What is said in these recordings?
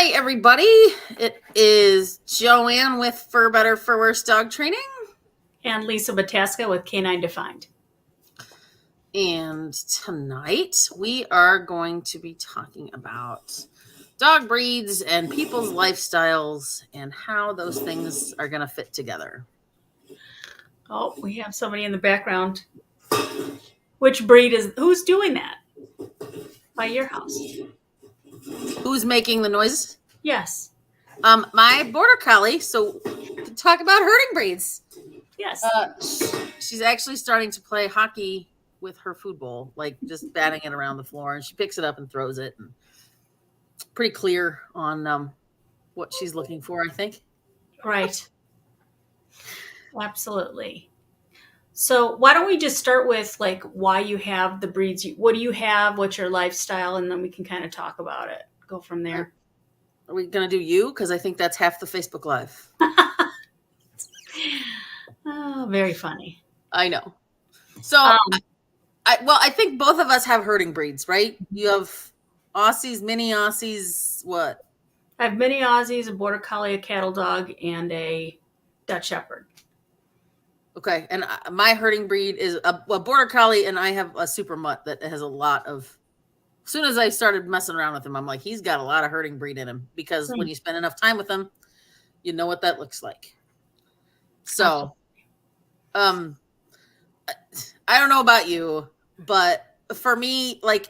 Hi, everybody. It is Joanne with For Better, For Worse Dog Training. And Lisa Bataska with Canine Defined. And tonight we are going to be talking about dog breeds and people's lifestyles and how those things are going to fit together. Oh, we have somebody in the background. Which breed who's doing that? By your house? Who's making the noises? Yes. My border collie. So to talk about herding breeds. Yes. She's actually starting to play hockey with her food bowl, like just batting it around the floor, and she picks it up and throws it. And pretty clear on what she's looking for, I think. Right. Absolutely. So why don't we just start with like why you have the breeds? What do you have? What's your lifestyle? And then we can kind of talk about it. Go from there. Are we going to do you? Because I think that's half the Facebook Live. Oh, very funny. I know. So, I think both of us have herding breeds, right? You have Aussies, mini Aussies, what? I have mini Aussies, a border collie, a cattle dog, and a Dutch Shepherd. Okay, and my herding breed is a border collie, and I have a super mutt that has a lot of. As soon as I started messing around with him, I'm like, he's got a lot of herding breed in him because when you spend enough time with him, you know what that looks like. So, I don't know about you, but for me, like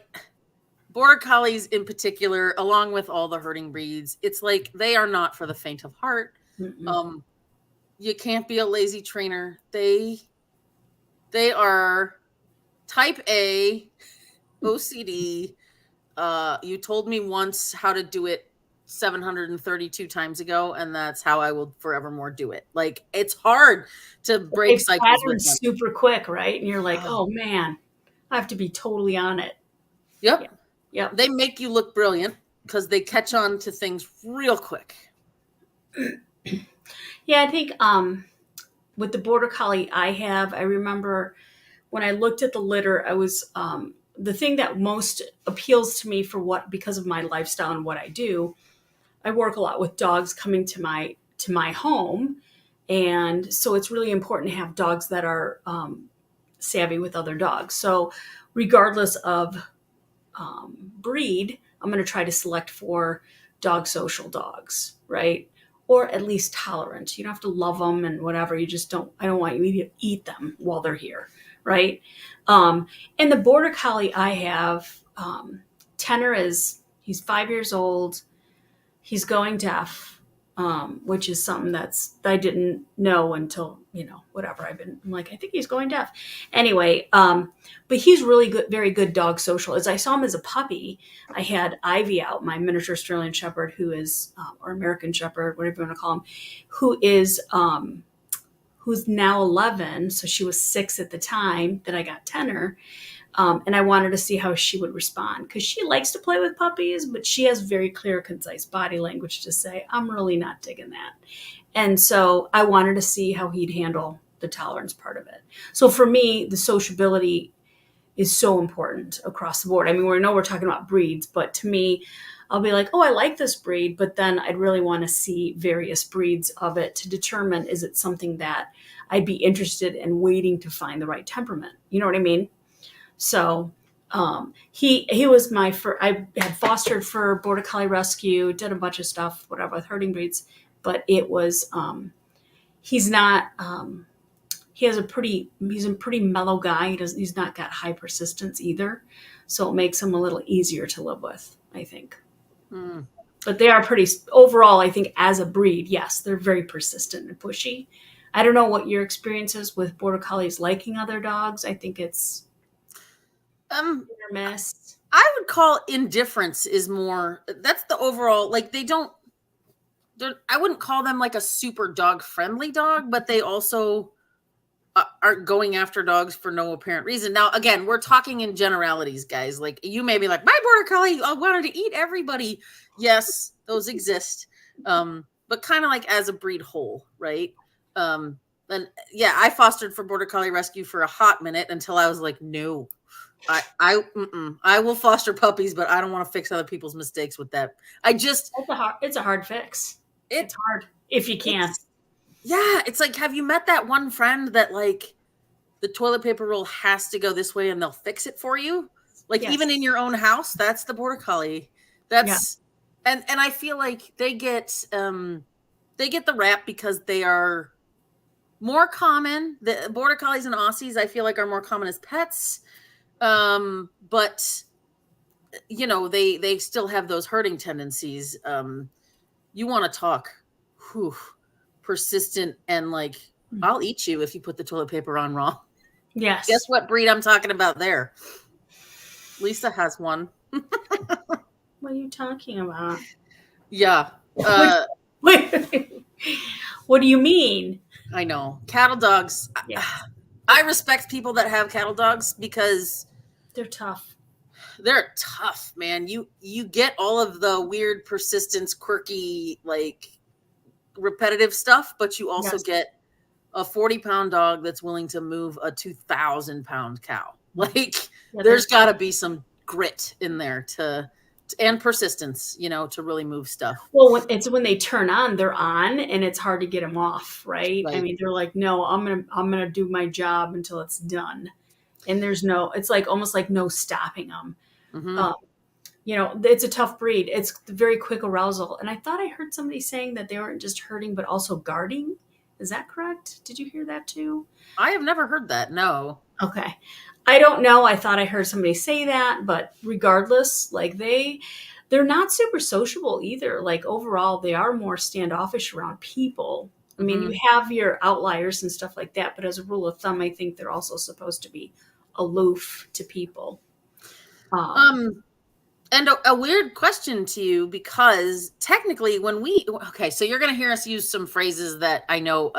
border collies in particular, along with all the herding breeds, it's like they are not for the faint of heart. Mm-mm. You can't be a lazy trainer. They are type A OCD. You told me once how to do it 732 times ago, and that's how I will forevermore do it. Like it's hard to break cycles with them. Super quick, right? And you're like, oh man, I have to be totally on it. Yep. Yep. They make you look brilliant because they catch on to things real quick. Yeah, I think with the border collie I remember when I looked at the litter, I was the thing that most appeals to me because of my lifestyle and what I do. I work a lot with dogs coming to my home, and so it's really important to have dogs that are savvy with other dogs. So regardless of breed, I'm going to try to select for dog social dogs, right? Or at least tolerant. You don't have to love them and whatever. I don't want you to eat them while they're here, right? And the border collie I have, Tenor he's 5 years old. He's going deaf, which is something that I didn't know until, whatever. I'm like, I think he's going deaf. Anyway, but he's really good, very good dog social. As I saw him as a puppy, I had Ivy out, my miniature Australian Shepherd, who is, or American Shepherd, whatever you want to call him, who's now 11. So she was 6 at the time that I got Tenor. And I wanted to see how she would respond because she likes to play with puppies, but she has very clear, concise body language to say, I'm really not digging that. And so I wanted to see how he'd handle the tolerance part of it. So for me, the sociability is so important across the board. I mean, we know we're talking about breeds, but to me, I'll be like, oh, I like this breed, but then I'd really want to see various breeds of it to determine, is it something that I'd be interested in waiting to find the right temperament? You know what I mean? So he was I had fostered for Border Collie Rescue, did a bunch of stuff, whatever, with herding breeds, but it was, he's not, he's a pretty mellow guy. He's not got high persistence either. So it makes him a little easier to live with, I think. But they are overall, I think as a breed, yes, they're very persistent and pushy. I don't know what your experience is with Border Collies liking other dogs. I think it's, miss. I would call indifference is more. That's the overall. Like I wouldn't call them like a super dog friendly dog, but they also aren't going after dogs for no apparent reason. Now, again, we're talking in generalities, guys. Like you may be like, my border collie wanted to eat everybody. Yes, those exist, but kind of like as a breed whole, right? And yeah, I fostered for Border Collie Rescue for a hot minute until I was like, no, I will foster puppies, but I don't want to fix other people's mistakes with that. It's a hard fix. It- It's hard if you can. It's like, have you met that one friend that like the toilet paper roll has to go this way and they'll fix it for you? Like Yes. even in your own house, that's the border collie. That's and I feel like they get the rap because they are more common. The border collies and Aussies, I feel like, are more common as pets. But you know, they still have those herding tendencies. You want to talk persistent and like, I'll eat you if you put the toilet paper on wrong. Yes. Guess what breed I'm talking about there? Lisa has one. What are you talking about? Yeah. Wait. What do you mean? I know. Cattle dogs. Yeah. I respect people that have cattle dogs because They're tough. they're tough, man. You get all of the weird persistence, quirky, like repetitive stuff, but you also get a 40-pound dog that's willing to move a 2,000-pound cow. Like there's got to be some grit in there and persistence, you know, to really move stuff. Well, it's when they turn on, they're on, and it's hard to get them off, right? I mean, they're like, no, I'm gonna do my job until it's done, and it's like almost like no stopping them. Mm-hmm. You know, it's a tough breed. It's very quick arousal, and I thought I heard somebody saying that they weren't just herding but also guarding. Is that correct? Did you hear that too? I have never heard that. No. Okay. I don't know. I thought I heard somebody say that, but regardless, like they're not super sociable either. Like overall, they are more standoffish around people. I mean, you have your outliers and stuff like that, but as a rule of thumb, I think they're also supposed to be aloof to people. And a weird question to you, because technically so you're going to hear us use some phrases that I know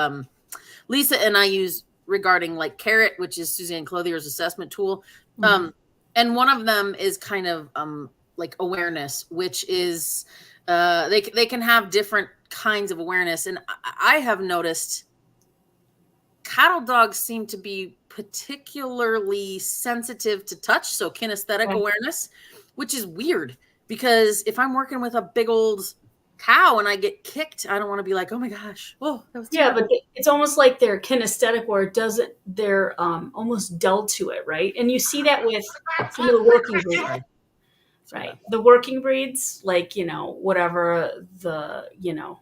Lisa and I use regarding like CARET, which is Suzanne Clothier's assessment tool. And one of them is kind of like awareness, which is they can have different kinds of awareness. And I have noticed cattle dogs seem to be particularly sensitive to touch, so kinesthetic awareness, which is weird because if I'm working with a big old cow and I get kicked, I don't want to be like, oh my gosh, that was terrible. But it's almost like they're kinesthetic where they're almost dull to it, right? And you see that with some of the working breeds, right? The working breeds, like, you know, whatever the, you know,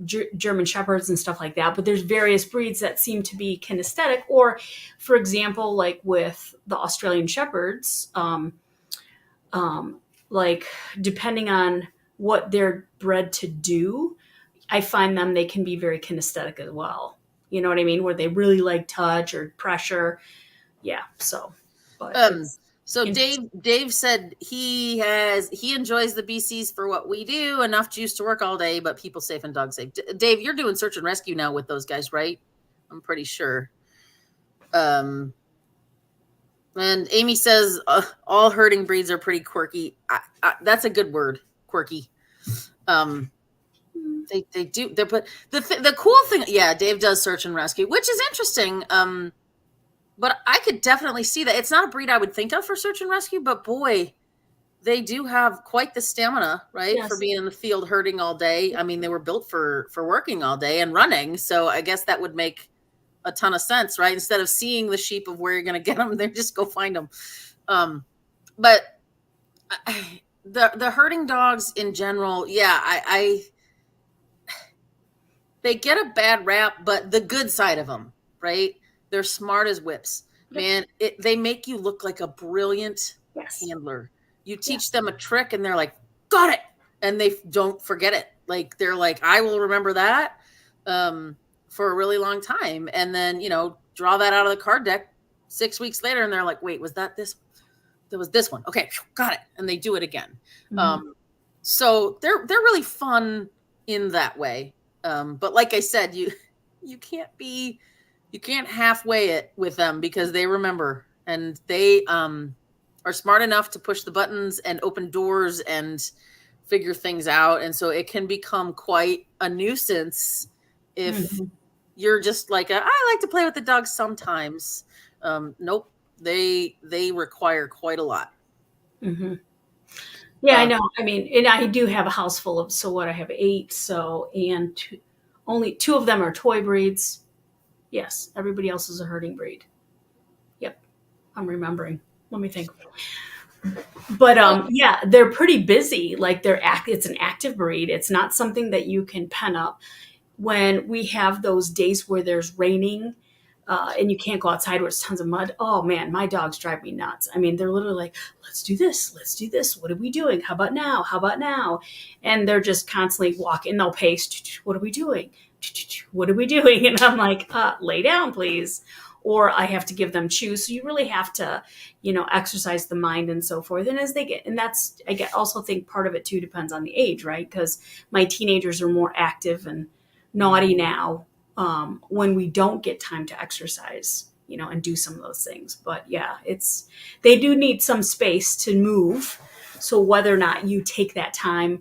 German Shepherds and stuff like that. But there's various breeds that seem to be kinesthetic, or for example, like with the Australian Shepherds, like depending on what they're bred to do, I find they can be very kinesthetic as well. You know what I mean? Where they really like touch or pressure. Yeah. So, so Dave said he enjoys the BCs for what we do. Enough juice to work all day, but people safe and dogs safe. Dave, you're doing search and rescue now with those guys, right? I'm pretty sure. And Amy says all herding breeds are pretty quirky. That's a good word, quirky. They do. But the cool thing, Dave does search and rescue, which is interesting. But I could definitely see that it's not a breed I would think of for search and rescue. But boy, they do have quite the stamina, right, for being in the field herding all day. I mean, they were built for working all day and running, so I guess that would make a ton of sense, right? Instead of seeing the sheep of where you're going to get them, they just go find them. But the herding dogs in general, they get a bad rap, but the good side of them, right? They're smart as whips, man. They make you look like a brilliant handler. You teach them a trick and they're like, got it. And they don't forget it. Like, they're like, I will remember that. For a really long time, and then, you know, draw that out of the card deck 6 weeks later and they're like, wait, was that this? There was this one. Okay, got it. And they do it again. So they're really fun in that way. But like I said, you can't halfway it with them because they remember, and they are smart enough to push the buttons and open doors and figure things out. And so it can become quite a nuisance if you're just like, I like to play with the dogs sometimes. Nope. They require quite a lot. Hmm. Yeah, I Uh, know. I mean, and I do have a house full of, so what, I have 8, so, and only 2 of them are toy breeds. Yes, everybody else is a herding breed. Yep, I'm remembering. Let me think. But well, yeah, they're pretty busy. Like it's an active breed. It's not something that you can pen up. When we have those days where there's raining, and you can't go outside where it's tons of mud. Oh man, my dogs drive me nuts. I mean, they're literally like, let's do this, let's do this. What are we doing? How about now? How about now? And they're just constantly walking. They'll pace. What are we doing? What are we doing? And I'm like, lay down, please. Or I have to give them chews. So you really have to, exercise the mind and so forth. And as they get, and that's, also think part of it too depends on the age, right? Because my teenagers are more active and naughty now, when we don't get time to exercise, and do some of those things. But yeah, they do need some space to move. So whether or not you take that time,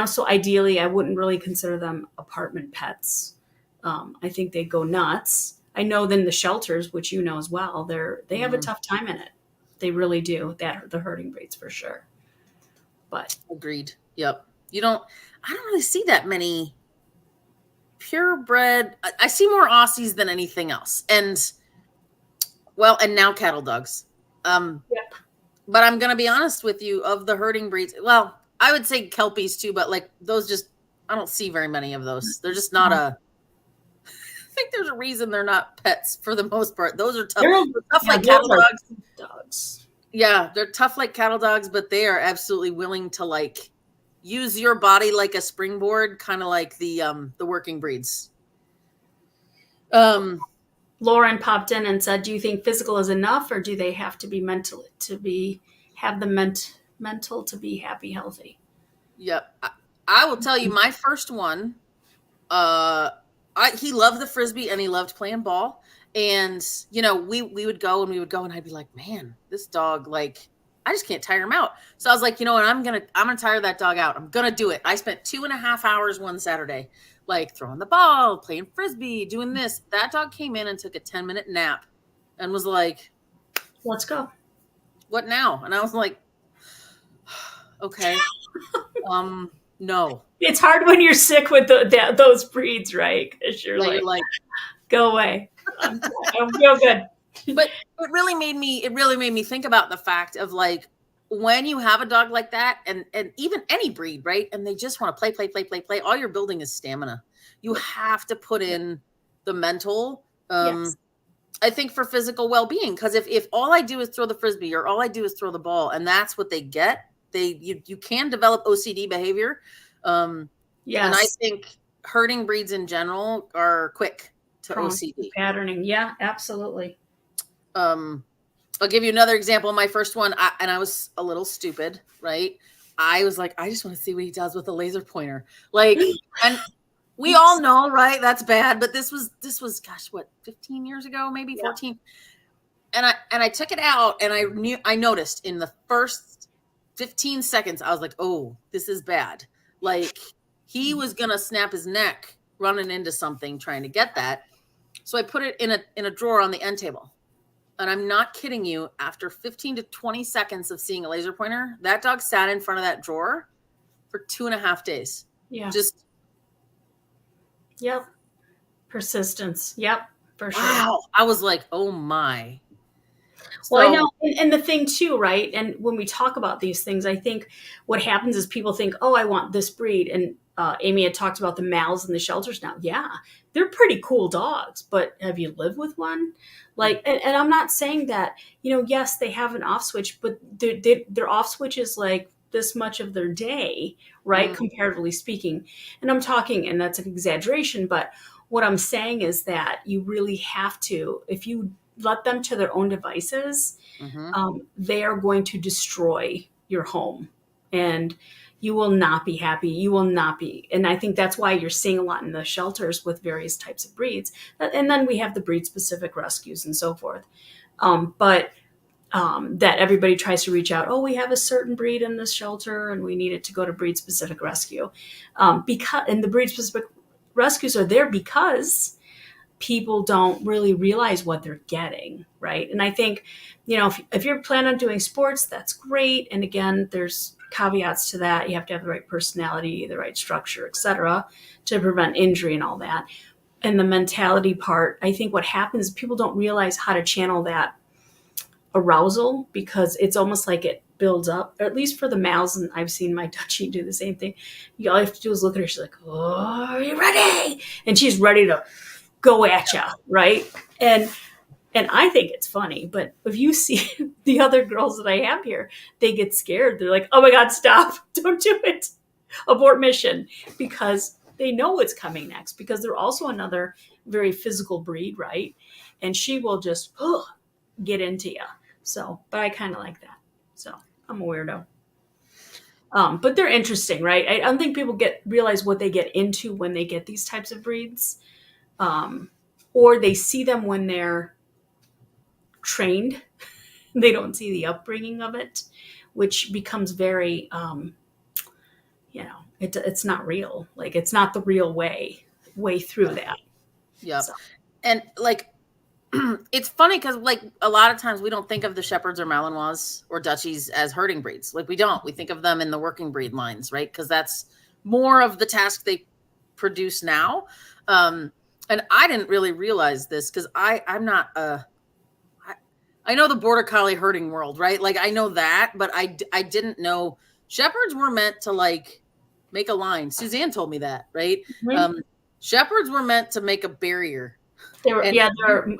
so ideally I wouldn't really consider them apartment pets. I think they go nuts. I know then the shelters, which as well, they have a mm, tough time in it. They really do. That the herding breeds for sure. But agreed. Yep. I don't really see that many purebred. I see more Aussies than anything else. And now cattle dogs. yep. But I'm going to be honest with you, of the herding breeds. Well, I would say Kelpies too, but like those I don't see very many of those. They're just not I think there's a reason they're not pets for the most part. Those are tough. They're tough like cattle dogs. Yeah, they're tough like cattle dogs, but they are absolutely willing to like use your body like a springboard, kind of like the working breeds. Lauren popped in and said, "Do you think physical is enough, or do they have to be mental have the mental to be happy, healthy?" Yep. I will tell you, my first one, he loved the frisbee and he loved playing ball. And we would go and I'd be like, man, this dog, like, I just can't tire him out. So I was like, what, I'm gonna tire that dog out. I'm gonna do it. I spent 2.5 hours one Saturday, like throwing the ball, playing frisbee, doing this. That dog came in and took a 10-minute nap and was like, let's go. What now? And I was like, okay. No. It's hard when you're sick with those breeds, right? Because you're like, go away. I'm feel good. But it really made me think about the fact of like, when you have a dog like that, and even any breed, right? And they just want to play, all you're building is stamina. You have to put in the mental, Yes. I think, for physical well-being. Because if all I do is throw the frisbee or all I do is throw the ball and that's what they get, you can develop OCD behavior. Yes. And I think herding breeds in general are quick to OCD. Patterning. Yeah, absolutely. I'll give you another example. My first one, I was a little stupid, right? I was like, I just want to see what he does with a laser pointer. Like, and we all know, right? That's bad. But this was, gosh, what, 15 years ago, maybe 14. And I took it out and I noticed in the first 15 seconds, I was like, oh, this is bad. Like, he was going to snap his neck running into something, trying to get that. So I put it in a drawer on the end table. And I'm not kidding you, after 15 to 20 seconds of seeing a laser pointer, that dog sat in front of that drawer for 2.5 days. Yeah. Just. Yep. Persistence. Yep. For sure. Wow. I was like, oh my. Well, I know. And the thing too, right? And when we talk about these things, I think what happens is people think, oh, I want this breed. And Amy had talked about the males in the shelters now. Yeah, they're pretty cool dogs, but have you lived with one? Like, and I'm not saying that, yes, they have an off switch, but their off switch is like this much of their day, right? Comparatively speaking. And I'm talking, and that's an exaggeration, but what I'm saying is that you really have to, if you let them to their own devices, they are going to destroy your home. And you will not be happy. You will not be. And I think that's why you're seeing a lot in the shelters with various types of breeds. And then we have the breed-specific rescues and so forth. But that everybody tries to reach out. Oh, we have a certain breed in this shelter and we need it to go to breed-specific rescue. And the breed-specific rescues are there because people don't really realize what they're getting, right? And I think if you're planning on doing sports, that's great. And again, there's caveats to that. You have to have the right personality, the right structure, etc., to prevent injury and all that. And the mentality part, I think what happens, people don't realize how to channel that arousal, because it's almost like it builds up, or at least for the males, and I've seen my Dutchie do the same thing. All you have to do is look at her. She's like, "Oh, are you ready?" And she's ready to go at you, right? And I think it's funny, but if you see the other girls that I have here, they get scared. They're like, "Oh my God, stop. Don't do it. Abort mission," because they know what's coming next, because they're also another very physical breed, right? And she will just get into you. So, but I kind of like that. So I'm a weirdo. But they're interesting, right? I don't think people realize what they get into when they get these types of breeds, or they see them when they're trained. They don't see the upbringing of it, which becomes very, it's not real. Like, it's not the real way through that. Yeah. So. And like, it's funny because like a lot of times we don't think of the Shepherds or Malinois or Dutchies as herding breeds. Like we don't. We think of them in the working breed lines, right? Because that's more of the task they produce now. And I didn't really realize this because I'm not I know the Border Collie herding world, right? Like I know that, but I didn't know Shepherds were meant to like make a line. Suzanne told me that, right? Mm-hmm. Shepherds were meant to make a barrier. They're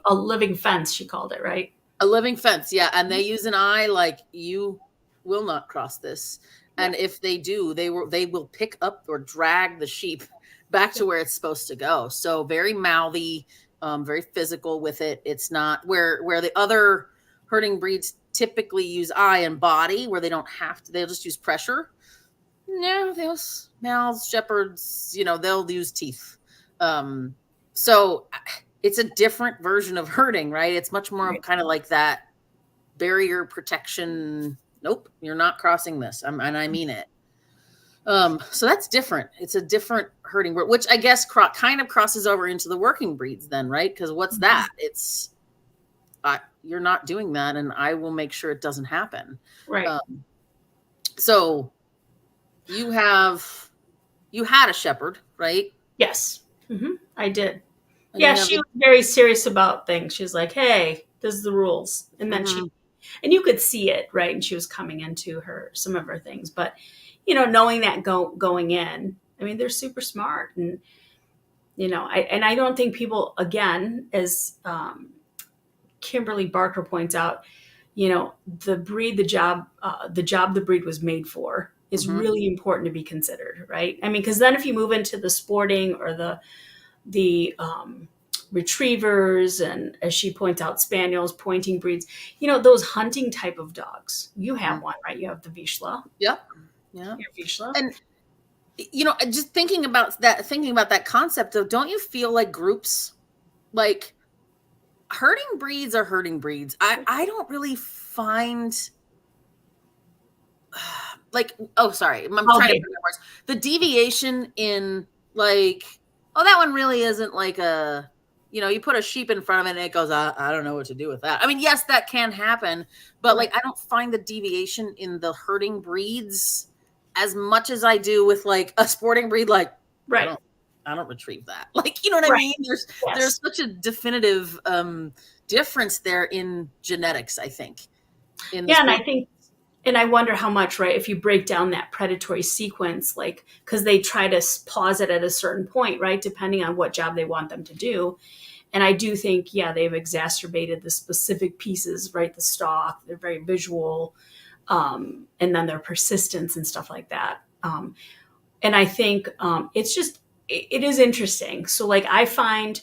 a living fence, she called it, right? A living fence, yeah. And they use an eye like, you will not cross this. And if they do, they will pick up or drag the sheep back to where it's supposed to go. So very mouthy, very physical with it. It's not where the other herding breeds typically use eye and body, where they don't have to, they'll just use pressure. No, those Mals, Shepherds, they'll use teeth. So it's a different version of herding, right? It's much more kind of like that barrier protection. Nope, you're not crossing this. And I mean it. So that's different. It's a different herding, which I guess kind of crosses over into the working breeds then, right? Because what's that? It's you're not doing that, and I will make sure it doesn't happen. Right. So you had a Shepherd, right? Yes, I did. And she was very serious about things. She was like, "Hey, this is the rules," and then and you could see it, right? And she was coming into some of her things, but knowing that going in, I mean, they're super smart, and I don't think people, again, as Kimberly Barker points out, the breed, the job the breed was made for is really important to be considered, right? I mean, because then if you move into the sporting or the retrievers, and as she points out, spaniels, pointing breeds, those hunting type of dogs. You have one, right? You have the Vizsla. Yep. Yeah. Your Vizsla. And just thinking about that concept of, don't you feel like groups, like herding breeds are herding breeds? I don't really find like, sorry, I'm trying to put my words. The deviation in like, that one really isn't like a, you put a sheep in front of it and it goes, I don't know what to do with that. I mean, yes, that can happen, but like, I don't find the deviation in the herding breeds as much as I do with like a sporting breed. Like, right. I don't retrieve that. Like, you know what I mean? There's such a definitive difference there in genetics, I think. And I think, and I wonder how much, right, if you break down that predatory sequence, like, because they try to pause it at a certain point, right, depending on what job they want them to do. And I do think, they've exacerbated the specific pieces, right, the stalk, they're very visual, and then their persistence and stuff like that. And I think it's just, it is interesting. So, like, I find,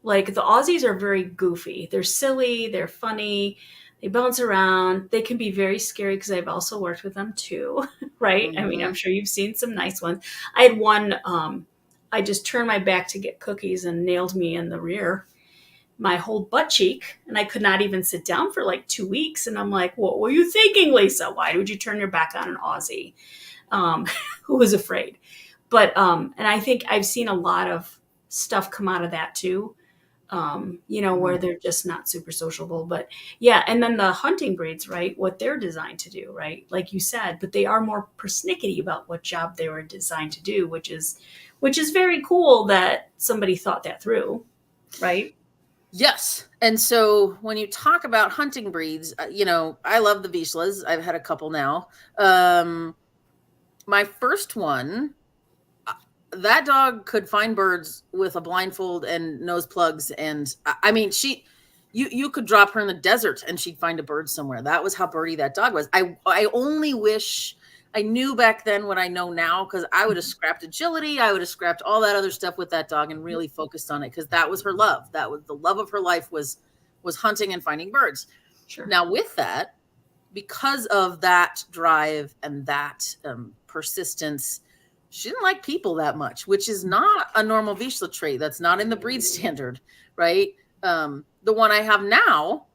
like, the Aussies are very goofy. They're silly, they're funny, they bounce around. They can be very scary because I've also worked with them too, right? I mean, I'm sure you've seen some nice ones. I had one, I just turned my back to get cookies and nailed me in the rear, my whole butt cheek, and I could not even sit down for like 2 weeks. And I'm like, what were you thinking, Lisa? Why would you turn your back on an Aussie who was afraid? But, and I think I've seen a lot of stuff come out of that too. where they're just not super sociable. But yeah, and then the hunting breeds, right? What they're designed to do, right? Like you said, but they are more persnickety about what job they were designed to do, which is very cool that somebody thought that through, right? Yes. And so when you talk about hunting breeds, I love the Vizslas. I've had a couple now. My first one, that dog could find birds with a blindfold and nose plugs. And I mean, you could drop her in the desert and she'd find a bird somewhere. That was how birdie that dog was. I only wish I knew back then what I know now, because I would have scrapped agility. I would have scrapped all that other stuff with that dog and really focused on it, because that was her love. That was the love of her life, was hunting and finding birds. Sure. Now with that, because of that drive and that persistence, she didn't like people that much, which is not a normal Vizsla trait. That's not in the breed standard, right? The one I have now,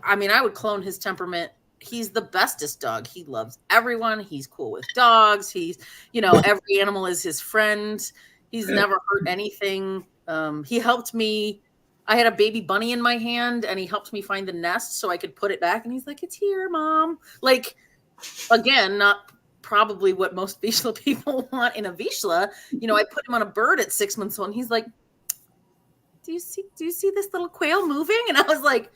I mean, I would clone his temperament. He's the bestest dog. He loves everyone. He's cool with dogs. He's, every animal is his friend. He's never hurt anything. He helped me. I had a baby bunny in my hand and he helped me find the nest so I could put it back. And he's like, "It's here, Mom." Like, again, not probably what most Vizsla people want in a Vizsla. I put him on a bird at 6 months old and he's like, do you see this little quail moving? And I was like,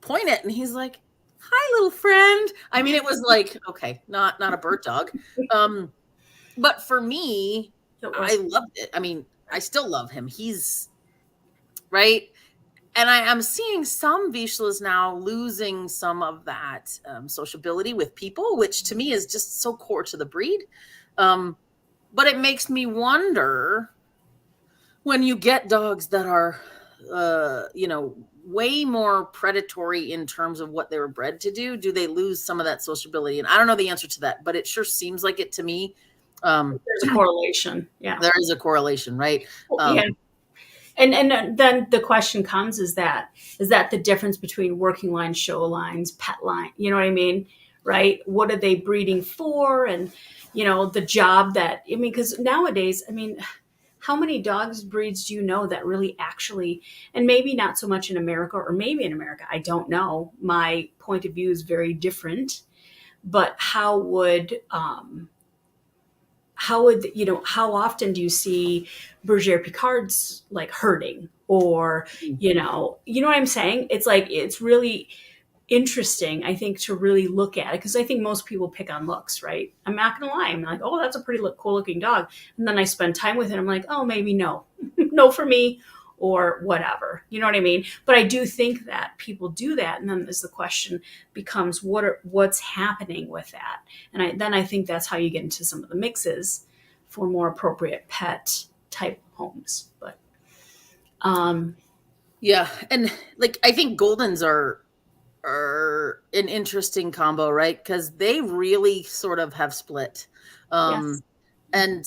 point it. And he's like, "Hi, little friend." I mean, it was like, okay, not a bird dog. But for me, I loved it. I mean, I still love him. He's right. And I'm seeing some Vizslas now losing some of that sociability with people, which to me is just so core to the breed. But it makes me wonder, when you get dogs that are, way more predatory in terms of what they were bred to do they lose some of that sociability? And I don't know the answer to that, but it sure seems like it to me. There's a correlation. Yeah. There is a correlation, right? Yeah. And then the question comes, is that the difference between working lines, show lines, pet line? You know what I mean? Right? What are they breeding for? And, the job that, because nowadays, how many dogs breeds do you know that really actually, and maybe not so much in America, or maybe in America, I don't know. My point of view is very different. But how often do you see Berger Picards like herding, or, you know what I'm saying? It's like, it's really interesting, I think, to really look at it, because I think most people pick on looks, right? I'm not gonna lie, I'm like, "Oh, that's a pretty cool looking dog," and then I spend time with it, I'm like, "Oh, maybe no no for me," or whatever, you know what I mean? But I do think that people do that, and then the question becomes, what's happening with that? And then I think that's how you get into some of the mixes for more appropriate pet type homes. But yeah, and like, I think Goldens are an interesting combo, right? Because they really sort of have split. Yes. And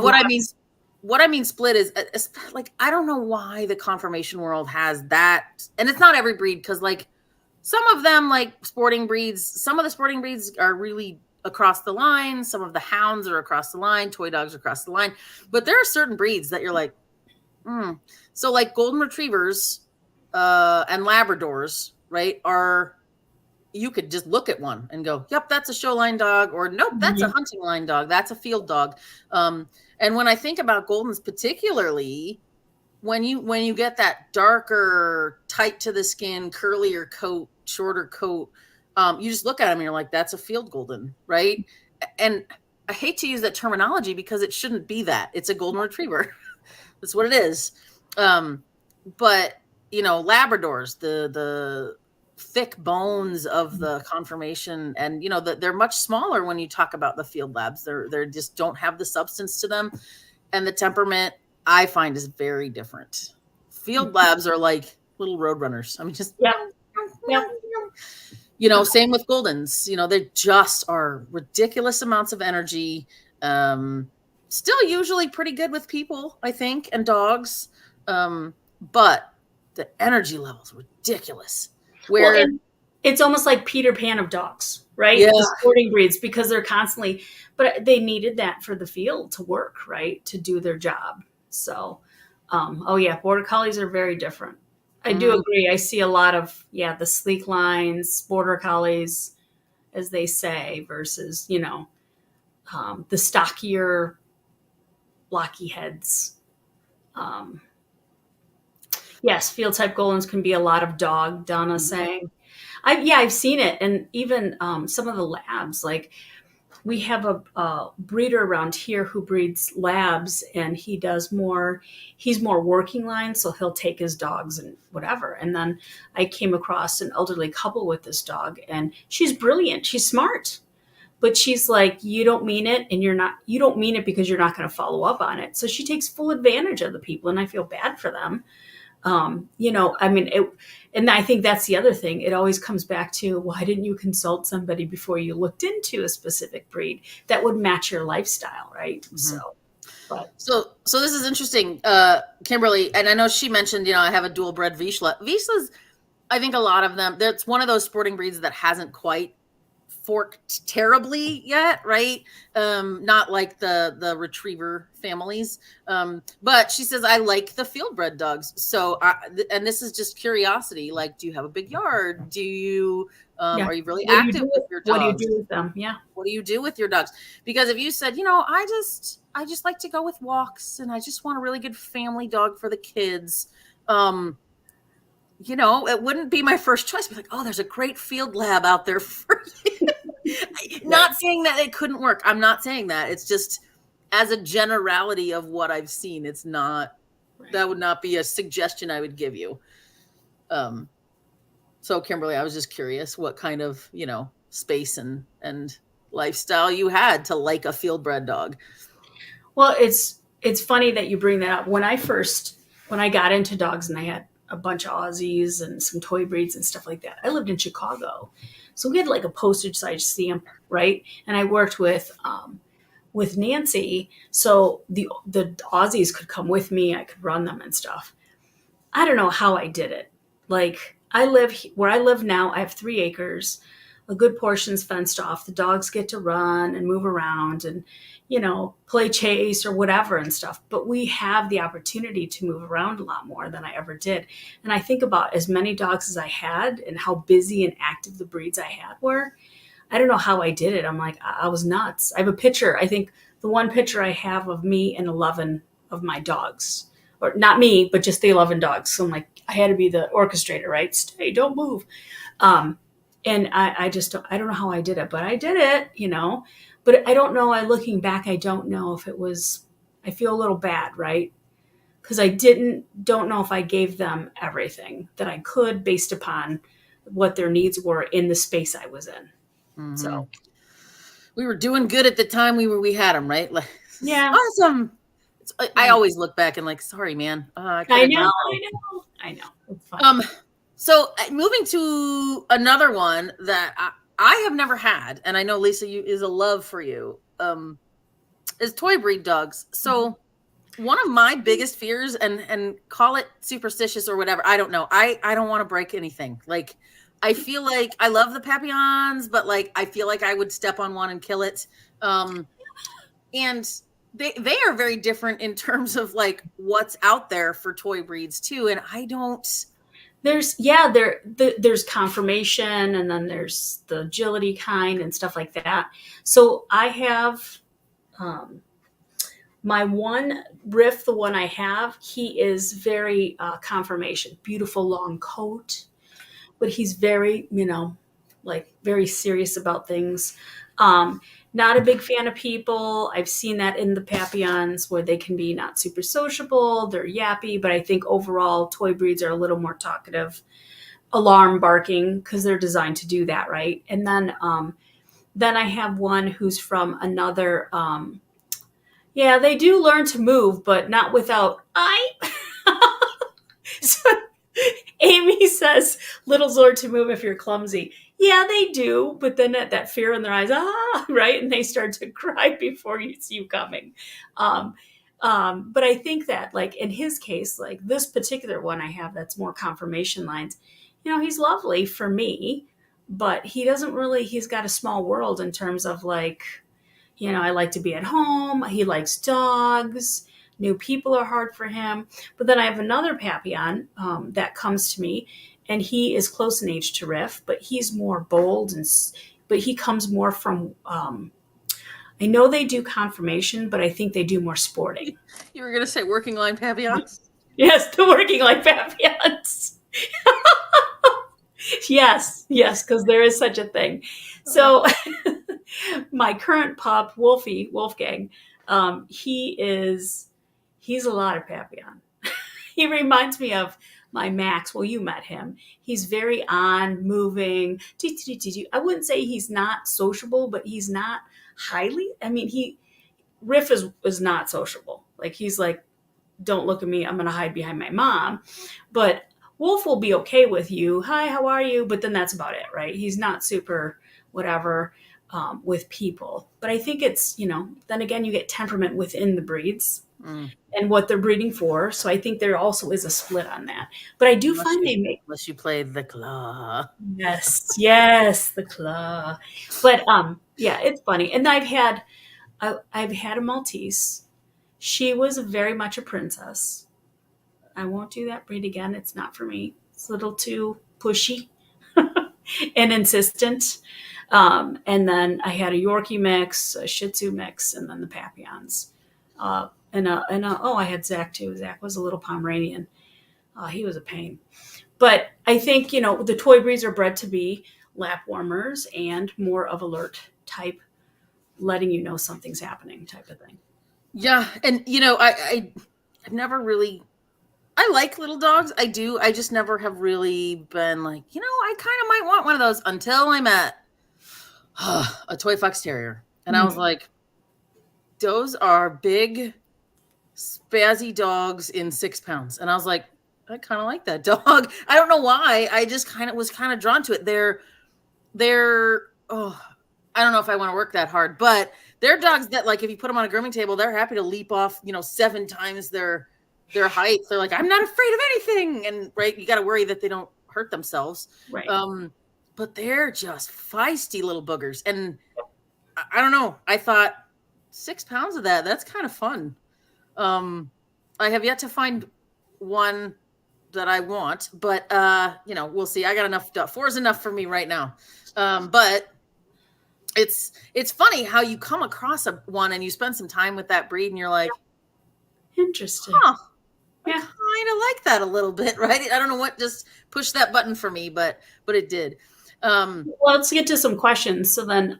what I mean split is like, I don't know why the conformation world has that, and it's not every breed, because like some of them, like sporting breeds, some of the sporting breeds are really across the line. Some of the hounds are across the line. Toy dogs are across the line. But there are certain breeds that you're like, So like golden retrievers and Labradors, right, you could just look at one and go, "Yep, that's a show line dog," or "Nope, that's a hunting line dog. That's a field dog." And when I think about Goldens, particularly when you get that darker, tight to the skin, curlier coat, shorter coat, you just look at them and you're like, "That's a field Golden," right? And I hate to use that terminology because it shouldn't be that. It's a golden retriever. That's what it is. But Labradors, the thick bones of the conformation, and they're much smaller when you talk about the field labs. They're just don't have the substance to them, and the temperament, I find, is very different. Field labs are like little road runners. I mean, just same with Goldens. They just are ridiculous amounts of energy. Still usually pretty good with people, I think, and dogs. But the energy levels ridiculous. Where it's almost like Peter Pan of dogs, right? Yeah. The sporting breeds, because they're constantly, but they needed that for the field to work, right? To do their job. So, Oh yeah, border collies are very different. I do Mm, agree. I see a lot of, yeah, the sleek lines, border collies, as they say, versus, the stockier, blocky heads. Um, yes, field type Goldens can be a lot of dog, Donna mhm. saying. I've seen it. And even some of the labs, like we have a breeder around here who breeds labs, and he's more working line, so he'll take his dogs and whatever. And then I came across an elderly couple with this dog, and she's brilliant, she's smart, but she's like, you don't mean it, and you don't mean it because you're not going to follow up on it. So she takes full advantage of the people, and I feel bad for them. I mean, and I think that's the other thing. It always comes back to, why didn't you consult somebody before you looked into a specific breed that would match your lifestyle, right? Mhm. But So this is interesting, Kimberly, and I know she mentioned, I have a dual bred Vizsla. Vizslas, I think a lot of them, that's one of those sporting breeds that hasn't quite forked terribly yet, right? Not like the retriever families. But she says, I like the field bred dogs. So, and this is just curiosity. Like, do you have a big yard? Do you, yeah, are you really what do you active do? with your What do you dogs? do with them? Yeah, What do you do with your dogs? Because if you said, I just like to go with walks and I just want a really good family dog for the kids, it wouldn't be my first choice. Be like, oh, there's a great field lab out there for you. right, Not saying that it couldn't work. I'm not saying that. It's just as a generality of what I've seen, it's not, right. that would not be a suggestion I would give you. Um, so Kimberly, I was just curious what kind of, space and lifestyle you had to like a field bred dog. Well, it's funny that you bring that up. When I got into dogs and I had a bunch of Aussies and some toy breeds and stuff like that, I lived in Chicago, so we had like a postage size stamp, right? And I worked with Nancy, so the Aussies could come with me. I could run them and stuff. I don't know how I did it. Like where I live now, I have 3 acres. A good portion's fenced off. The dogs get to run and move around and, play chase or whatever and stuff. But we have the opportunity to move around a lot more than I ever did. And I think about as many dogs as I had and how busy and active the breeds I had were. I don't know how I did it. I'm like, I was nuts. I have a picture. I think the one picture I have of me and 11 of my dogs, or not me, but just the 11 dogs. So I'm like, I had to be the orchestrator, right? Stay, don't move. Um, and I just I don't know how I did it, but I did it. But I don't know. Looking back, I don't know if it was, I feel a little bad, right? Because don't know if I gave them everything that I could based upon what their needs were in the space I was in. Mm-hmm. So, We were doing good at the time we had them, right? Like, yeah. awesome. I Right. always look back and like, sorry, man, I could I have know, done I better. know, I know. It's fun. So moving to another one that I have never had, and I know Lisa, you is a love for you, is toy breed dogs. So one of my biggest fears, and call it superstitious or whatever, I don't know. I don't want to break anything. Like, I feel like I love the Papillons, but like I feel like I would step on one and kill it. And they are very different in terms of like what's out there for toy breeds too. And I don't. There's confirmation, and then there's the agility kind and stuff like that. So I have um, my one Riff, the one I have. He is very confirmation, beautiful long coat, but he's very, like very serious about things. Um, Not a big fan of people. I've seen that in the Papillons where they can be not super sociable, they're yappy, but I think overall toy breeds are a little more talkative, alarm barking because they're designed to do that, right? And then I have one who's from another yeah, they do learn to move, but not without I. So Amy says, littles learn to move if you're clumsy. Yeah, they do, but then that fear in their eyes, right? And they start to cry before you see you coming. Um, but I think that, like, in his case, like this particular one I have that's more confirmation lines, he's lovely for me, but he's got a small world in terms of like, I like to be at home. He likes dogs. New people are hard for him. But then I have another Papillon that comes to me, and he is close in age to Riff, but he's more bold but he comes more from. I know they do conformation, but I think they do more sporting. You were gonna say working line Papillons? Yes, the working like Papillons. Yes, because there is such a thing. So my current pup, Wolfgang, he's a lot of Papillon. He reminds me of my Max. Well, you met him. He's very on, moving. I wouldn't say he's not sociable, but he's not highly. I mean, Riff is not sociable. Like, he's like, don't look at me. I'm going to hide behind my mom. But Wolf will be okay with you. Hi, how are you? But then that's about it, right? He's not super whatever with people. But I think it's, then again, you get temperament within the breeds and what they're breeding for. So I think there also is a split on that. But I do find they make. Unless you play the claw. Yes, the claw. But yeah, it's funny. And I've had a Maltese. She was very much a princess. I won't do that breed again. It's not for me. It's a little too pushy and insistent. And then I had a Yorkie mix, a Shih Tzu mix, and then the Papillons. I had Zach too. Zach was a little Pomeranian. He was a pain. But I think, the toy breeds are bred to be lap warmers and more of alert type, letting you know something's happening type of thing. Yeah. And, I've never really, I like little dogs. I do. I just never have really been like, I kind of might want one of those until I met a toy fox terrier. And I was like, those are big, spazzy dogs in 6 pounds. And I was like, I kind of like that dog. I don't know why. I just was drawn to it. They're I don't know if I want to work that hard, but they're dogs that, like, if you put them on a grooming table, they're happy to leap off, 7 times their height. They're like, I'm not afraid of anything. And right, you got to worry that they don't hurt themselves. Right. But they're just feisty little boogers. And I don't know. I thought 6 pounds of that's kind of fun. I have yet to find one that I want, but we'll see. I got enough. 4 is enough for me right now. But it's funny how you come across one and you spend some time with that breed and you're like, interesting. Huh, yeah. I kind of like that a little bit, right? I don't know what just pushed that button for me, but it did. Well, let's get to some questions. So then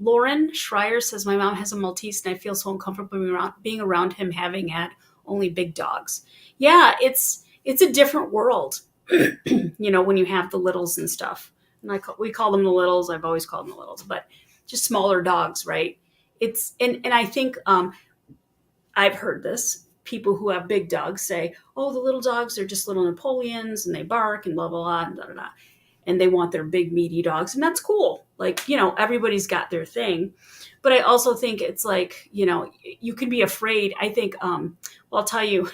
Lauren Schreier says, my mom has a Maltese and I feel so uncomfortable being around him, having had only big dogs. Yeah, it's a different world, when you have the littles and stuff. And we call them the littles. I've always called them the littles, but just smaller dogs, right? And I think I've heard this. People who have big dogs say, oh, the little dogs are just little Napoleons and they bark and blah, blah, blah, and blah, blah, blah. And they want their big, meaty dogs. And that's cool. Like, everybody's got their thing. But I also think it's like, you can be afraid. I think, I'll tell you,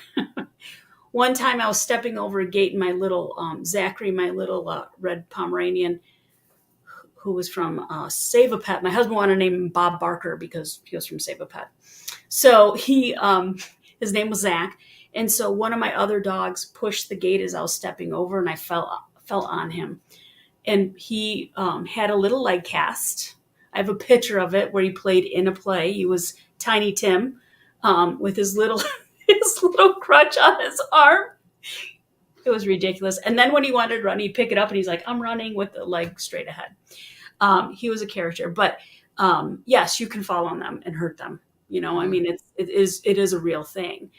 one time I was stepping over a gate and my little Zachary, my little red Pomeranian, who was from Save a Pet. My husband wanted to name him Bob Barker because he was from Save a Pet. So his name was Zach. And so one of my other dogs pushed the gate as I was stepping over and I fell on him. And he had a little leg cast. I have a picture of it where he played in a play. He was Tiny Tim with his little crutch on his arm. It was ridiculous. And then when he wanted to run, he'd pick it up and he's like, I'm running with the leg straight ahead. He was a character. But yes, you can fall on them and hurt them. I mean, it is a real thing.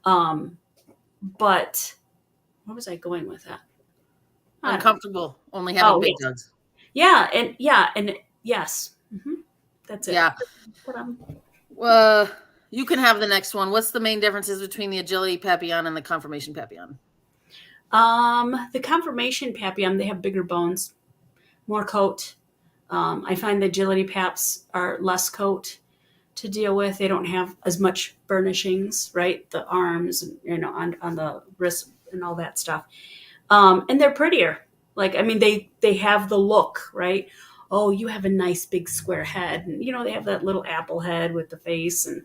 But where was I going with that? Uncomfortable only having big dogs. Yeah, and yes. Mm-hmm. That's it. Yeah. You can have the next one. What's the main differences between the Agility Papillon and the Conformation Papillon? The Conformation Papillon, they have bigger bones, more coat. I find the Agility Paps are less coat to deal with. They don't have as much burnishings, right? The arms, on the wrist and all that stuff. And they're prettier. Like, I mean, they have the look, right? Oh, you have a nice big square head. And, they have that little apple head with the face and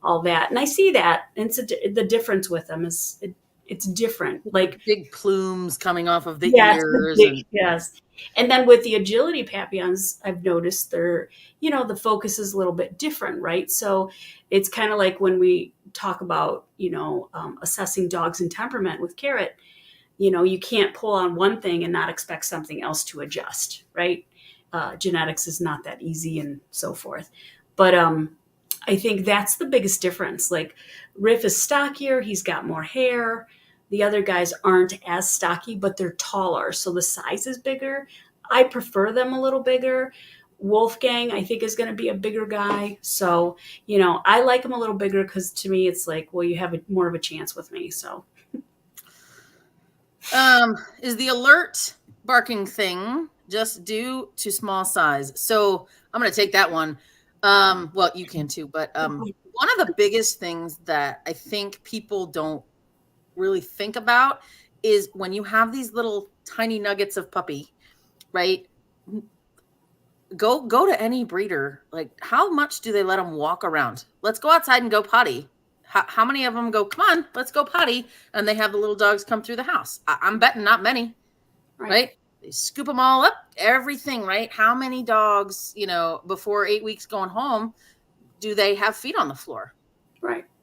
all that. And I see that. And the difference with them is it's different. Like, big plumes coming off of the yes, ears, and yes. And then with the agility Papillons, I've noticed they're, the focus is a little bit different, right? So it's kind of like when we talk about, assessing dogs and temperament with Carrot, you can't pull on one thing and not expect something else to adjust, right? Genetics is not that easy and so forth. But I think that's the biggest difference. Like, Riff is stockier, he's got more hair. The other guys aren't as stocky, but they're taller, so the size is bigger. I prefer them a little bigger. Wolfgang, I think, is going to be a bigger guy. So, I like him a little bigger because to me, it's like, well, you have more of a chance with me. So, is the alert barking thing just due to small size? So I'm going to take that one. Well, you can too, but one of the biggest things that I think people don't really think about is when you have these little tiny nuggets of puppy, right? Go to any breeder. Like, how much do they let them walk around? Let's go outside and go potty. How many of them go, come on, let's go potty, and they have the little dogs come through the house? I'm betting not many, right? They scoop them all up, everything, right? How many dogs, before 8 weeks going home, do they have feet on the floor?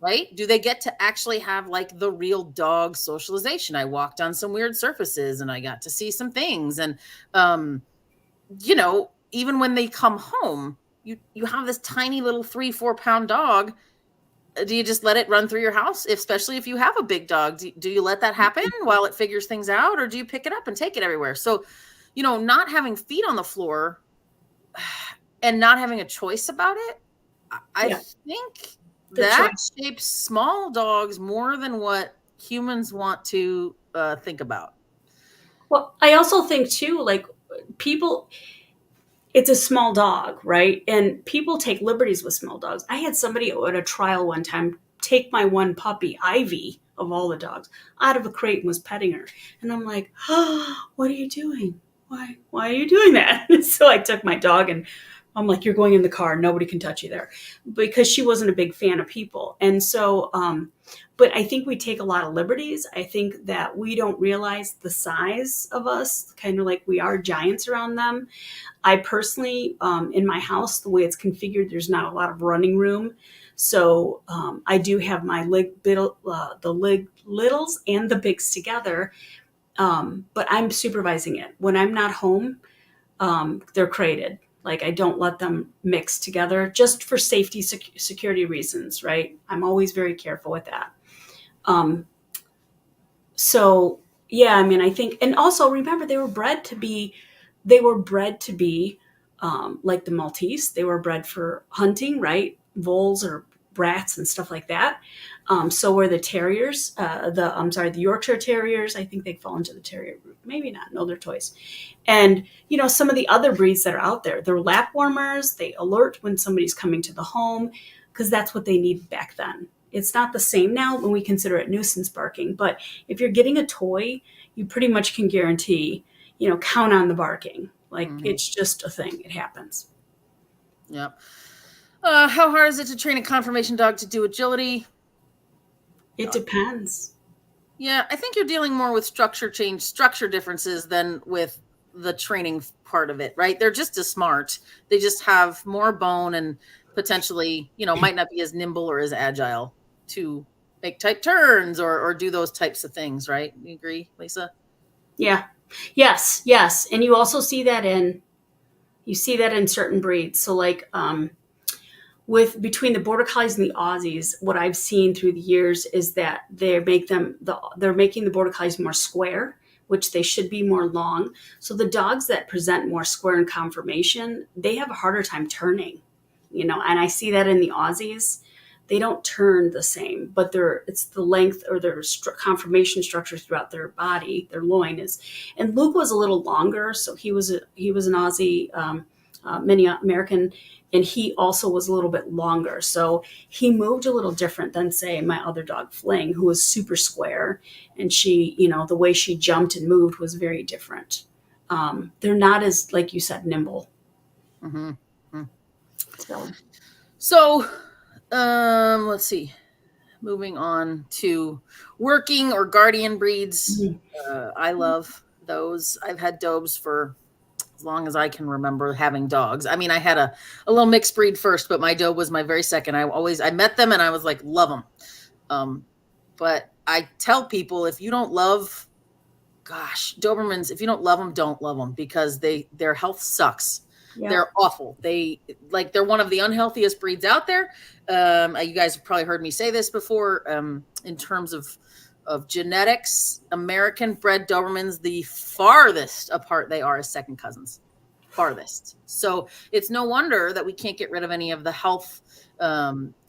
Right? Do they get to actually have like the real dog socialization? I walked on some weird surfaces and I got to see some things. And, even when they come home, you have this tiny little 3-4 pound dog. Do you just let it run through your house? Especially if you have a big dog, do you let that happen while it figures things out, or do you pick it up and take it everywhere? So, not having feet on the floor and not having a choice about it, I think that shapes small dogs more than what humans want to think about. Well, I also think too, like, people, it's a small dog, right? And people take liberties with small dogs. I had somebody at a trial one time take my one puppy, Ivy, of all the dogs, out of a crate and was petting her. And I'm like, oh, what are you doing? Why are you doing that? So I took my dog and I'm like, you're going in the car. Nobody can touch you there, because she wasn't a big fan of people. And so, but I think we take a lot of liberties. I think that we don't realize the size of us, kind of like we are giants around them. I personally, in my house, the way it's configured, there's not a lot of running room. So I do have my the littles and the bigs together, but I'm supervising it. When I'm not home, they're crated. Like, I don't let them mix together just for safety, security reasons, right? I'm always very careful with that. So yeah, I mean, I think, and also remember, they were bred to be like the Maltese. They were bred for hunting, right? Voles or brats and stuff like that. So were the terriers, the Yorkshire Terriers. I think they fall into the terrier group. Maybe not. No, they're toys. And, some of the other breeds that are out there, they're lap warmers. They alert when somebody's coming to the home, because that's what they needed back then. It's not the same now when we consider it nuisance barking. But if you're getting a toy, you pretty much can guarantee, count on the barking. Like, It's just a thing. It happens. Yep. How hard is it to train a conformation dog to do agility? It depends. Yeah, I think you're dealing more with structure differences than with the training part of it, right? They're just as smart. They just have more bone and potentially, might not be as nimble or as agile to make tight turns or do those types of things, right? You agree, Lisa? Yeah. Yes. And you also see that in certain breeds. So like, between the Border Collies and the Aussies, what I've seen through the years is that they're making the Border Collies more square, which they should be more long. So the dogs that present more square in conformation, they have a harder time turning, and I see that in the Aussies. They don't turn the same, but it's the length or their conformation structure throughout their body, their loin is. And Luke was a little longer, so he was an Aussie, mini American, and he also was a little bit longer. So he moved a little different than, say, my other dog, Fling, who was super square. And she, the way she jumped and moved was very different. They're not as, like you said, nimble. Mm-hmm. So Let's see. Moving on to working or guardian breeds. I love those. I've had Dobes for as long as I can remember having dogs. I mean, I had a little mixed breed first, but my Dobe was my very second. I met them and I was like, love them. But I tell people, if you don't love, Dobermans, if you don't love them, don't love them, because their health sucks. Yeah. They're awful. They're one of the unhealthiest breeds out there. You guys have probably heard me say this before. In terms of genetics, American bred Dobermans, the farthest apart they are as second cousins. Farthest. So it's no wonder that we can't get rid of any of the health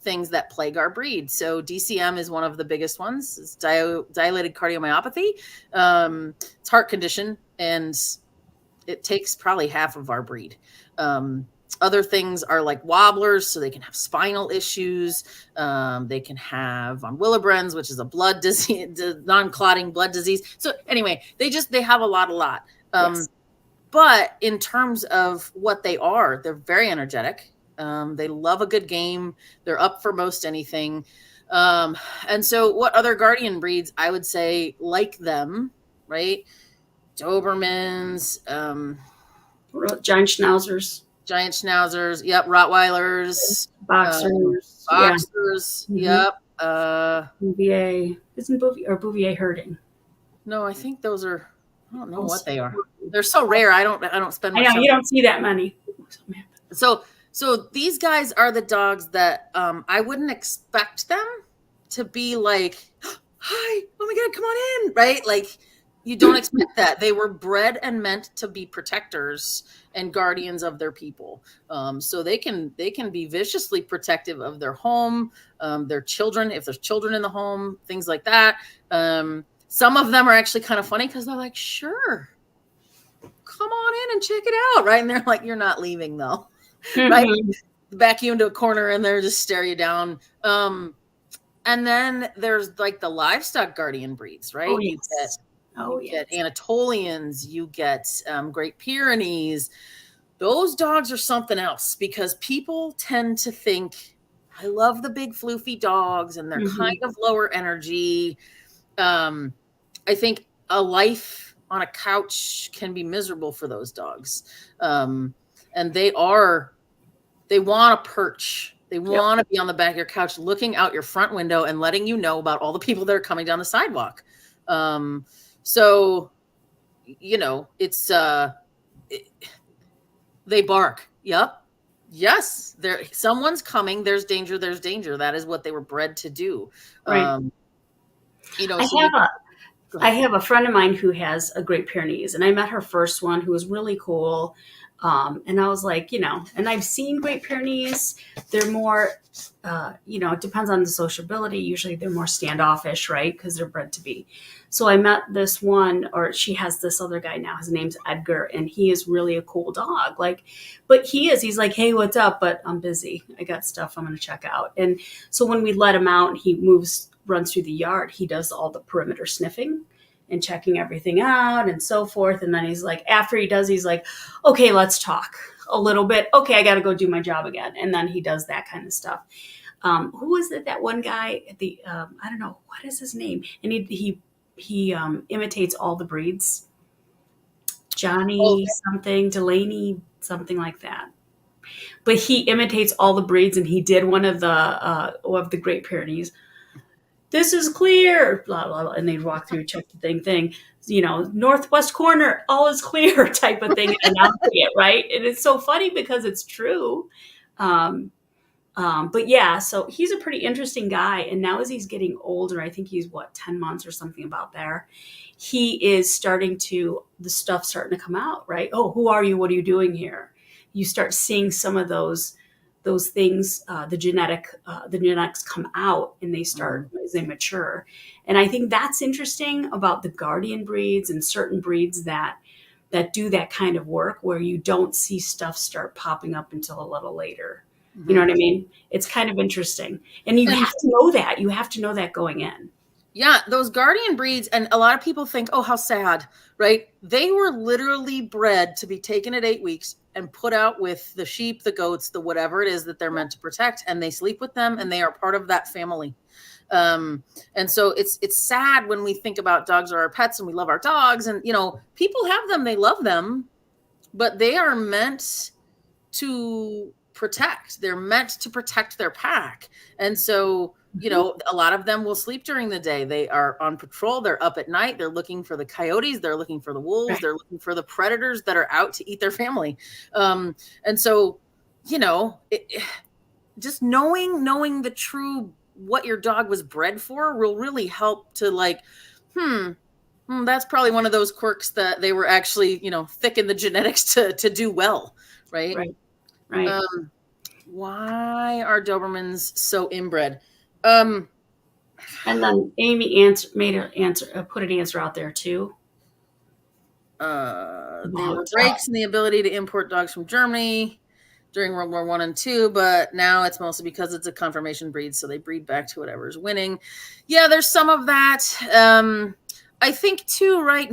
things that plague our breed. So DCM is one of the biggest ones. It's dilated cardiomyopathy. It's heart condition, and it takes probably half of our breed. Other things are like wobblers, so they can have spinal issues. They can have von Willebrand's, which is a blood disease, non-clotting blood disease. So anyway, they have a lot. Yes. But in terms of what they are, they're very energetic. They love a good game. They're up for most anything. And so what other guardian breeds, I would say, like them, right? Dobermans, giant schnauzers, yep, Rottweilers, boxers, yep. Bouvier, isn't Bouvier herding? No, I think those are. I don't know what they are. They're so rare. I don't spend much. I know you don't see that many. So these guys are the dogs that I wouldn't expect them to be like, hi, oh my God, come on in, right? Like, you don't expect that. They were bred and meant to be protectors and guardians of their people. So they can be viciously protective of their home, their children, if there's children in the home, things like that. Some of them are actually kind of funny because they're like, sure, come on in and check it out, right? And they're like, you're not leaving though, right? Back you into a corner and they're just stare you down. And then there's like the livestock guardian breeds, right? Oh, yes. You get Anatolians, you get Great Pyrenees. Those dogs are something else, because people tend to think, I love the big floofy dogs and they're kind of lower energy. I think a life on a couch can be miserable for those dogs. And they want to perch. They want to be on the back of your couch, looking out your front window and letting you know about all the people that are coming down the sidewalk. So, it's, they bark. Yep. Yes. Someone's coming. There's danger. That is what they were bred to do. Right. I have a friend of mine who has a Great Pyrenees, and I met her first one, who was really cool. And I was like, and I've seen Great Pyrenees. They're more, it depends on the sociability. Usually they're more standoffish, right? Because they're bred to be. So I met this one, or she has this other guy now. His name's Edgar, and he is really a cool dog. But he's like, hey, what's up? But I'm busy. I got stuff I'm going to check out. And so when we let him out and he runs through the yard, he does all the perimeter sniffing and checking everything out and so forth. And then he's like, after he does, he's like, okay, let's talk a little bit. Okay, I got to go do my job again. And then he does that kind of stuff. Who is it? That one guy at the, I don't know, what is his name? And he imitates all the breeds. Johnny something, Delaney, something like that. But he imitates all the breeds, and he did one of the Great Pyrenees. This is clear, blah, blah, blah. And they'd walk through, check the thing, northwest corner, all is clear type of thing, announcing it, right? And it's so funny because it's true. But yeah, so he's a pretty interesting guy. And now as he's getting older, I think he's 10 months or something about there, he is the stuff starting to come out, right? Oh, who are you? What are you doing here? You start seeing some of those things, the genetics come out, and they start as they mature. And I think that's interesting about the guardian breeds and certain breeds that do that kind of work, where you don't see stuff start popping up until a little later. You know what I mean? It's kind of interesting. And you have to know that. You have to know that going in. Yeah, those guardian breeds, and a lot of people think, oh, how sad, right? They were literally bred to be taken at 8 weeks and put out with the sheep, the goats, the whatever it is that they're meant to protect, and they sleep with them, and they are part of that family. And so it's sad when we think about dogs are our pets and we love our dogs, and people have them, they love them, but they are meant to protect. They're meant to protect their pack. And so, a lot of them will sleep during the day. They are on patrol. They're up at night. They're looking for the coyotes. They're looking for the wolves. Right. They're looking for the predators that are out to eat their family. And so, just knowing the true what your dog was bred for will really help to that's probably one of those quirks that they were actually, thick in the genetics to do well. Right. Right. Why are Dobermans so inbred? And then Amy put an answer out there too. There were breaks in the ability to import dogs from Germany during World War I and II, but now it's mostly because it's a conformation breed, so they breed back to whatever's winning. Yeah, there's some of that. I think too, right?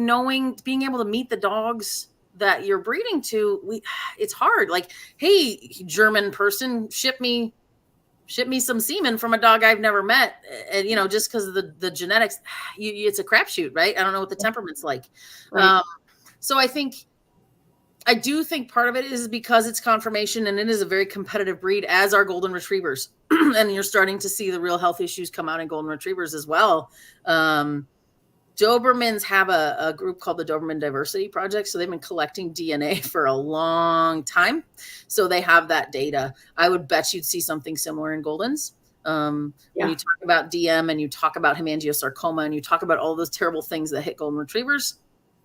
Being able to meet the dogs that you're breeding to, it's hard. Like, hey, German person, ship me some semen from a dog I've never met, and just because of the genetics, it's a crapshoot, right? I don't know what the temperament's like. Right. So I do think part of it is because it's conformation, and it is a very competitive breed, as are golden retrievers. And you're starting to see the real health issues come out in golden retrievers as well. Dobermans have a group called the Doberman Diversity Project. So they've been collecting DNA for a long time. So they have that data. I would bet you'd see something similar in Goldens. When you talk about DM and you talk about hemangiosarcoma and you talk about all those terrible things that hit golden retrievers,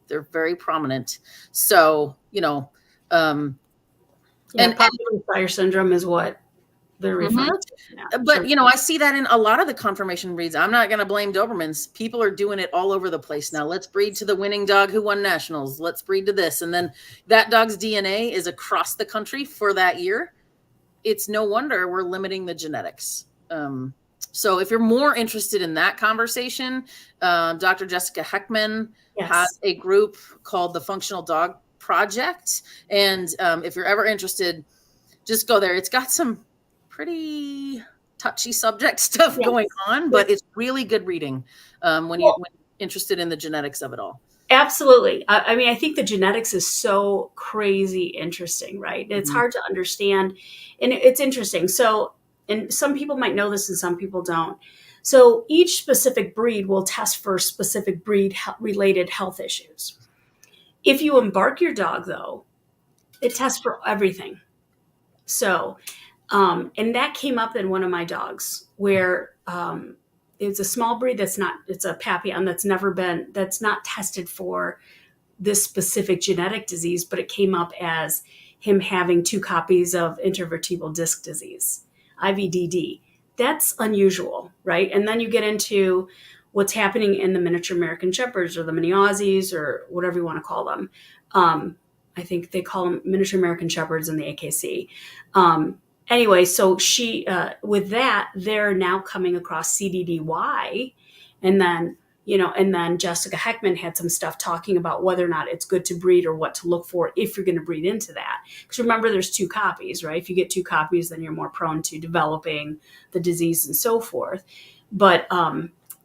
they're very prominent. So, and popular fire syndrome is what they're referring to. Yeah, but I see that in a lot of the conformation breeds. I'm not going to blame Dobermans. People are doing it all over the place now. Let's breed to the winning dog who won nationals. Let's breed to this. And then that dog's DNA is across the country for that year. It's no wonder we're limiting the genetics. So if you're more interested in that conversation, Dr. Jessica Heckman has a group called the Functional Dog Project. And if you're ever interested, just go there. It's got some pretty touchy subject stuff going on, but it's really good reading when you're interested in the genetics of it all. Absolutely. I think the genetics is so crazy interesting, right? It's hard to understand, and it's interesting. So, and some people might know this and some people don't. So each specific breed will test for specific breed related health issues. If you embark your dog, though, it tests for everything. So, and that came up in one of my dogs where it's a small breed it's a Papillon that's not tested for this specific genetic disease, but it came up as him having 2 copies of intervertebral disc disease, IVDD. That's unusual, right? And then you get into what's happening in the miniature American Shepherds or the Mini Aussies or whatever you want to call them. I think they call them miniature American Shepherds in the AKC. Anyway, so she, with that, they're now coming across CDDY. And then Jessica Heckman had some stuff talking about whether or not it's good to breed or what to look for if you're going to breed into that. Because remember, there's 2 copies, right? If you get 2 copies, then you're more prone to developing the disease and so forth. But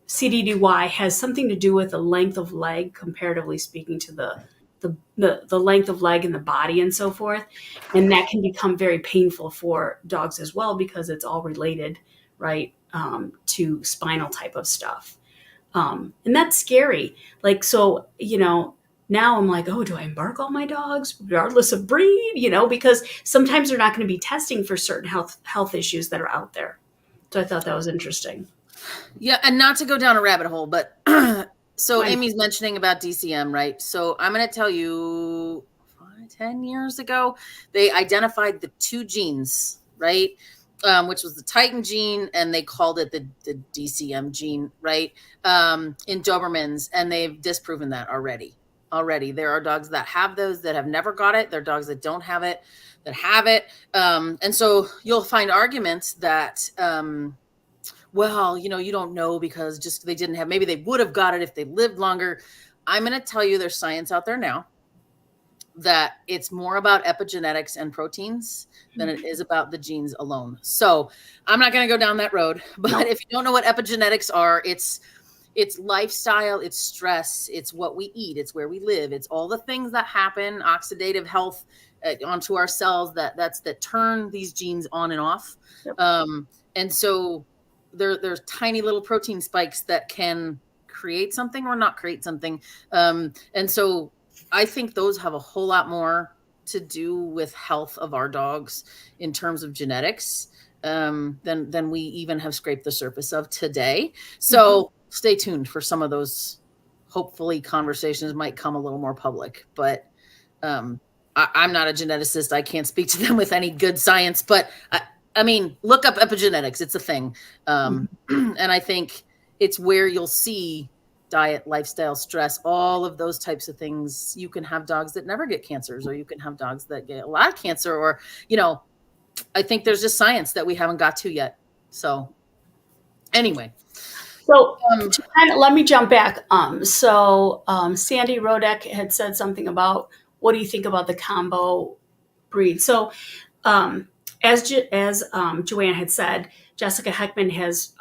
CDDY has something to do with the length of leg, comparatively speaking, to the length of leg in the body and so forth. And that can become very painful for dogs as well because it's all related, right, to spinal type of stuff. And that's scary. Like, so, now I'm like, oh, do I embark all my dogs regardless of breed? Because sometimes they're not going to be testing for certain health issues that are out there. So I thought that was interesting. Yeah. And not to go down a rabbit hole, but so Amy's mentioning about DCM, right? So I'm going to tell you 10 years ago, they identified the 2 genes, right? Which was the Titin gene, and they called it the DCM gene, right? In Dobermans, and they've disproven that already. There are dogs that have those that have never got it. There are dogs that don't have it, that have it. And so you'll find arguments that, well, you don't know because just they didn't have, maybe they would have got it if they lived longer. I'm going to tell you there's science out there now that it's more about epigenetics and proteins than it is about the genes alone. So I'm not going to go down that road, but Nope. if you don't know what epigenetics are, it's lifestyle, it's stress, it's what we eat, it's where we live, it's all the things that happen, oxidative health onto our cells that turn these genes on and off. Yep. And so there's tiny little protein spikes that can create something or not create something. And so I think those have a whole lot more to do with health of our dogs in terms of genetics than we even have scraped the surface of today. So stay tuned for some of those. Hopefully conversations might come a little more public, but I'm not a geneticist. I can't speak to them with any good science, but I mean, look up epigenetics. It's a thing. And I think it's where you'll see diet, lifestyle, stress, all of those types of things. You can have dogs that never get cancers, or you can have dogs that get a lot of cancer, or, I think there's just science that we haven't got to yet. So anyway. So let me jump back. Sandy Rodek had said something about, what do you think about the combo breed? So as Joanne had said, Jessica Heckman has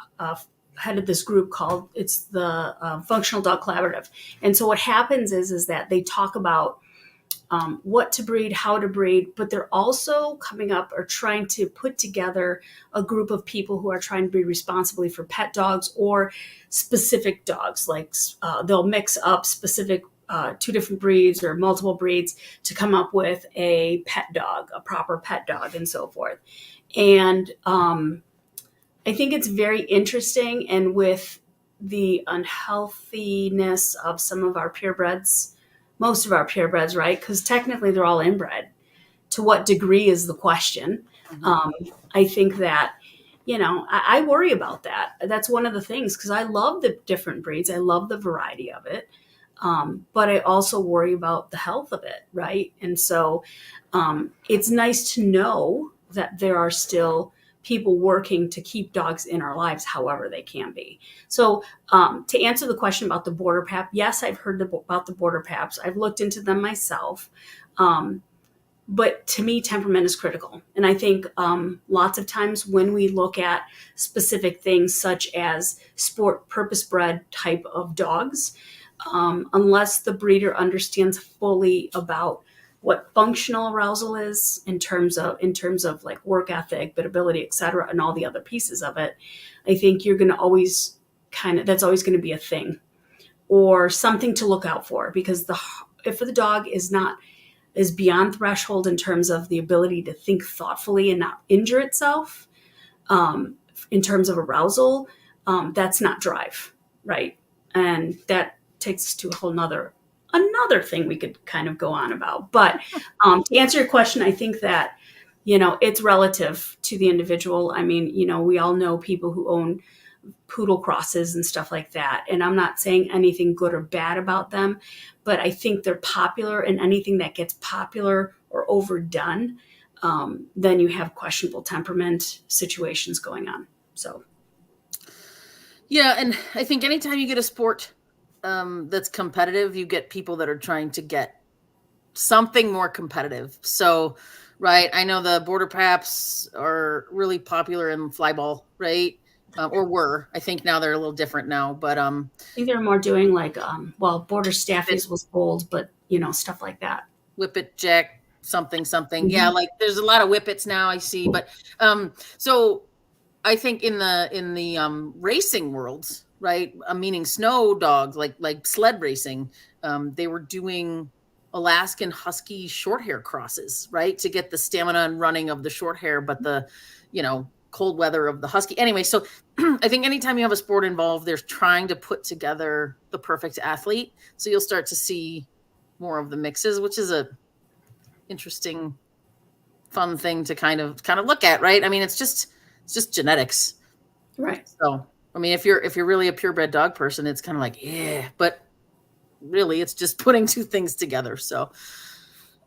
headed this group called, it's the Functional Dog Collaborative. And so what happens is that they talk about what to breed, how to breed, but they're also coming up or trying to put together a group of people who are trying to breed responsibly for pet dogs or specific dogs. Like they'll mix up specific two different breeds or multiple breeds to come up with a pet dog, a proper pet dog, and so forth. And I think it's very interesting. And with the unhealthiness of some of our purebreds, most of our purebreds, right? Because technically they're all inbred. To what degree is the question? I think that, I worry about that. That's one of the things, because I love the different breeds. I love the variety of it. But I also worry about the health of it, right? And so it's nice to know that there are still people working to keep dogs in our lives however they can be. So to answer the question about the border pap, yes, I've heard about the border paps. I've looked into them myself. But to me, temperament is critical. And I think lots of times when we look at specific things such as sport purpose-bred type of dogs, unless the breeder understands fully about what functional arousal is in terms of like work ethic, biddability, et cetera, and all the other pieces of it, I think you're going to always that's always going to be a thing or something to look out for, because if the dog is beyond threshold in terms of the ability to think thoughtfully and not injure itself, in terms of arousal, that's not drive, right? And that takes us to a whole another thing we could kind of go on about. But to answer your question, I think that, it's relative to the individual. I mean, we all know people who own poodle crosses and stuff like that. And I'm not saying anything good or bad about them, but I think they're popular, and anything that gets popular or overdone, then you have questionable temperament situations going on. So. Yeah. And I think anytime you get a sport that's competitive, you get people that are trying to get something more competitive. So, right, I know the border paps are really popular in flyball, right? Or were. I think now they're a little different now, but I think they're more doing like border staffies was old, but stuff like that. Whippet, jack, something. Yeah, like there's a lot of whippets now I see, but so I think in the racing world, right? Meaning snow dogs, like sled racing, they were doing Alaskan Husky short hair crosses, right? To get the stamina and running of the short hair, but the, cold weather of the Husky. Anyway, so I think anytime you have a sport involved, they're trying to put together the perfect athlete. So you'll start to see more of the mixes, which is a interesting, fun thing to kind of look at, right? I mean, it's just genetics. Right. So, I mean, if you're really a purebred dog person, it's kind of like, yeah, but really it's just putting two things together. So,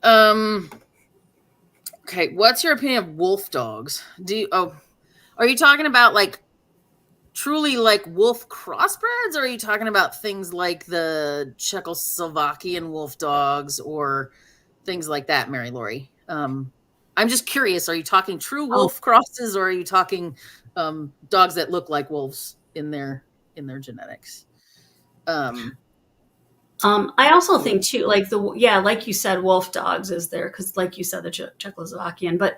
okay. What's your opinion of wolf dogs? Are you talking about like truly like wolf crossbreds, or are you talking about things like the Czechoslovakian wolf dogs or things like that, Mary Lori? I'm just curious, are you talking true Oh, wolf crosses, or are you talking dogs that look like wolves in their genetics? I also think too, like like you said, wolf dogs is there because, like you said, the Czechoslovakian. But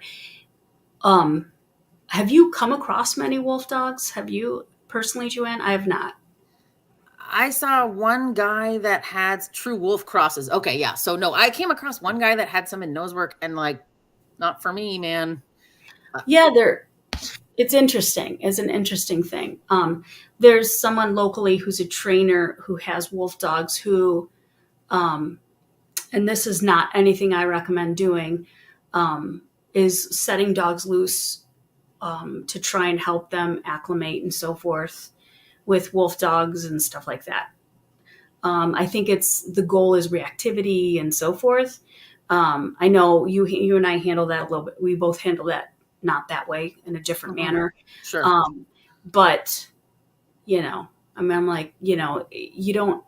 have you come across many wolf dogs? Have you personally, Joanne? I have not. I saw one guy that had true wolf crosses. Okay, yeah. So no, I came across one guy that had some in nosework, and like, not for me, man. Yeah, it's interesting. It's an interesting thing. There's someone locally who's a trainer who has wolf dogs who, and this is not anything I recommend doing, is setting dogs loose to try and help them acclimate and so forth with wolf dogs and stuff like that. I think the goal is reactivity and so forth. I know you and I handle that a little bit. We both handle that not that way, in a different manner. Sure. But I mean, I'm like, you don't,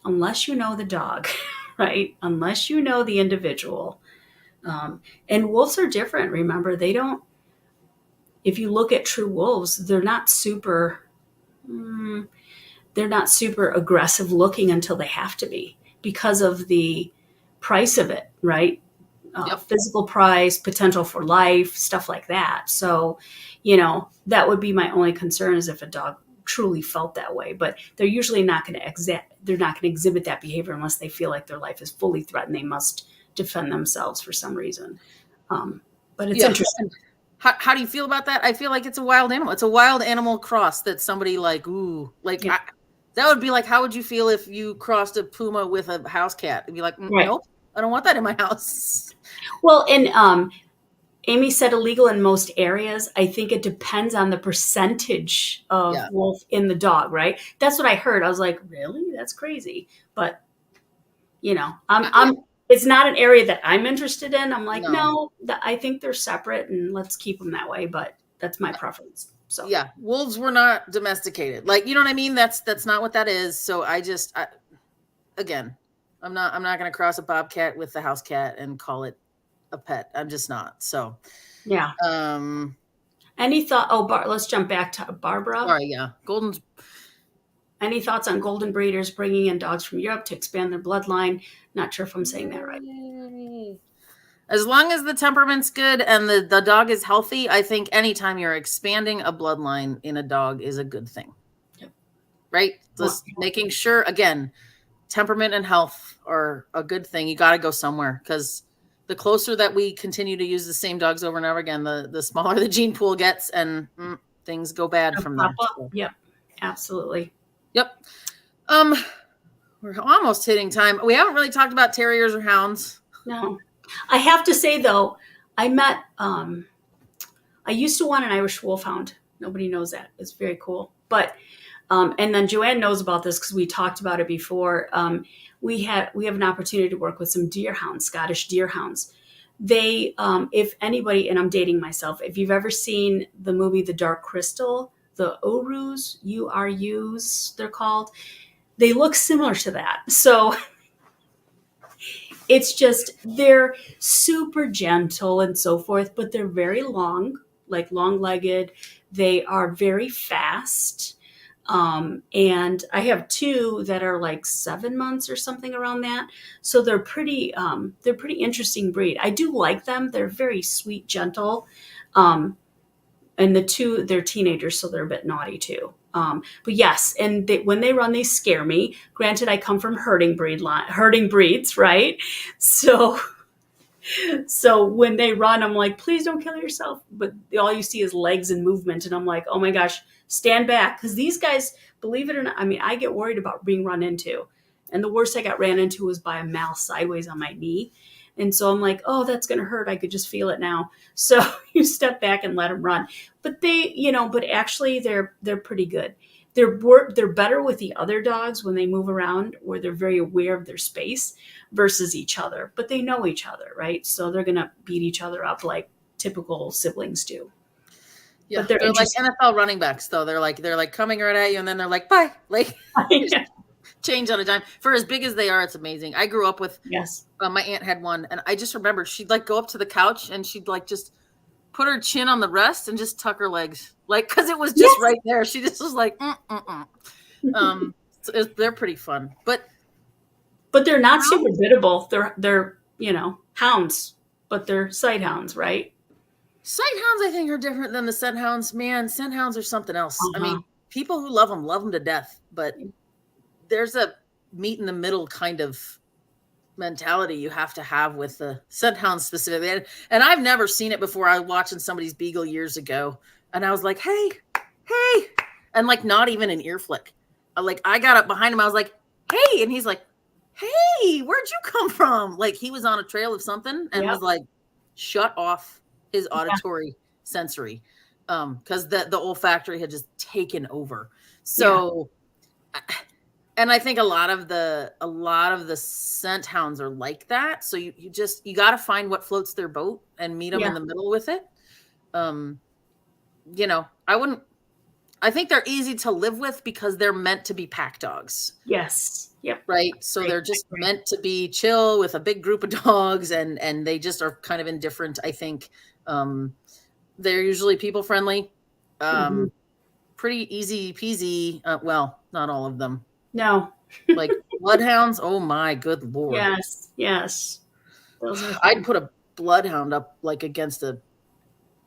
unless you know the dog, right? Unless you know the individual. And wolves are different. Remember, if you look at true wolves, they're not super aggressive looking until they have to be because of the price of it, right? Yep. Physical price, potential for life, stuff like that. So, that would be my only concern, is if a dog truly felt that way. But they're usually not going to exhibit that behavior unless they feel like their life is fully threatened. They must defend themselves for some reason. But it's interesting. How do you feel about that? I feel like it's a wild animal. It's a wild animal cross that somebody like, that would be like, how would you feel if you crossed a puma with a house cat? It'd be like, nope, I don't want that in my house. Well, and Amy said illegal in most areas. I think it depends on the percentage of wolf in the dog, right? That's what I heard. I was like, really? That's crazy. But, it's not an area that I'm interested in. I'm like, no, I think they're separate and let's keep them that way. But that's my preference. So yeah, wolves were not domesticated. Like, you know what I mean? That's not what that is. So again, I'm not going to cross a bobcat with the house cat and call it a pet. I'm just not. So yeah. Any thought? Let's jump back to Barbara. All right. Yeah. Any thoughts on golden breeders bringing in dogs from Europe to expand their bloodline? Not sure if I'm saying that right. As long as the temperament's good and the dog is healthy, I think anytime you're expanding a bloodline in a dog is a good thing. Yep. Right? Just making sure, again, temperament and health are a good thing. You got to go somewhere, because the closer that we continue to use the same dogs over and over again, the smaller the gene pool gets, and things go bad from there. So. Yep. Absolutely. Yep. We're almost hitting time. We haven't really talked about terriers or hounds. No. I have to say, though, I used to want an Irish Wolfhound. Nobody knows that. It's very cool. But, and then Joanne knows about this because we talked about it before. We have an opportunity to work with some deerhounds, Scottish deerhounds. They, if anybody, and I'm dating myself, if you've ever seen the movie The Dark Crystal, the Urus, URUs, they're called, they look similar to that. So it's just, they're super gentle and so forth, but they're very long, like long-legged. They are very fast. And I have two that are like 7 months or something around that. So they're pretty interesting breed. I do like them. They're very sweet, gentle. And the two, they're teenagers, so they're a bit naughty too. But yes, and when they run, they scare me. Granted, I come from herding breeds, right? So when they run, I'm like, please don't kill yourself. But all you see is legs and movement, and I'm like, oh my gosh, stand back, because these guys, believe it or not, I mean, I get worried about being run into, and the worst I got ran into was by a mouse sideways on my knee. And so I'm like, oh, that's going to hurt. I could just feel it now. So you step back and let them run. But but actually they're pretty good. They're better with the other dogs when they move around, where they're very aware of their space versus each other. But they know each other, right? So they're going to beat each other up like typical siblings do. Yeah, but they're they're like interesting. NFL running backs, though. They're like coming right at you, and then they're like, bye, like change on a dime. For as big as they are, it's amazing. I grew up with Yes. my aunt had one, and I just remember she'd like go up to the couch and she'd like just put her chin on the rest and just tuck her legs, like because it was just Yes. right there. She just was like, they're pretty fun, but But they're not super biddable. They're hounds, but they're sight hounds, right? sight hounds, I think, are different than the scent hounds. Man, scent hounds are something else. I Uh-huh. mean, people who love them to death, but there's a meet in the middle kind of mentality you have to have with the scent hounds specifically. And I've never seen it before. I was watching somebody's beagle years ago, and I was like, hey, hey, and like not even an ear flick. Like I got up behind him, I was like, hey, and he's like, hey, where'd you come from? Like he was on a trail of something and Yep. was like, shut off his auditory sensory, because the olfactory had just taken over. So and I think a lot of the scent hounds are like that. So you got to find what floats their boat and meet them Yeah. in the middle with it. I think they're easy to live with because they're meant to be pack dogs. Yes. Yep. Right. So they're just meant to be chill with a big group of dogs, and they just are kind of indifferent. I think they're usually people friendly, pretty easy peasy. Well, not all of them. No. Like bloodhounds. Oh my good Lord. Yes. Yes. Those are I'd put a bloodhound up like against a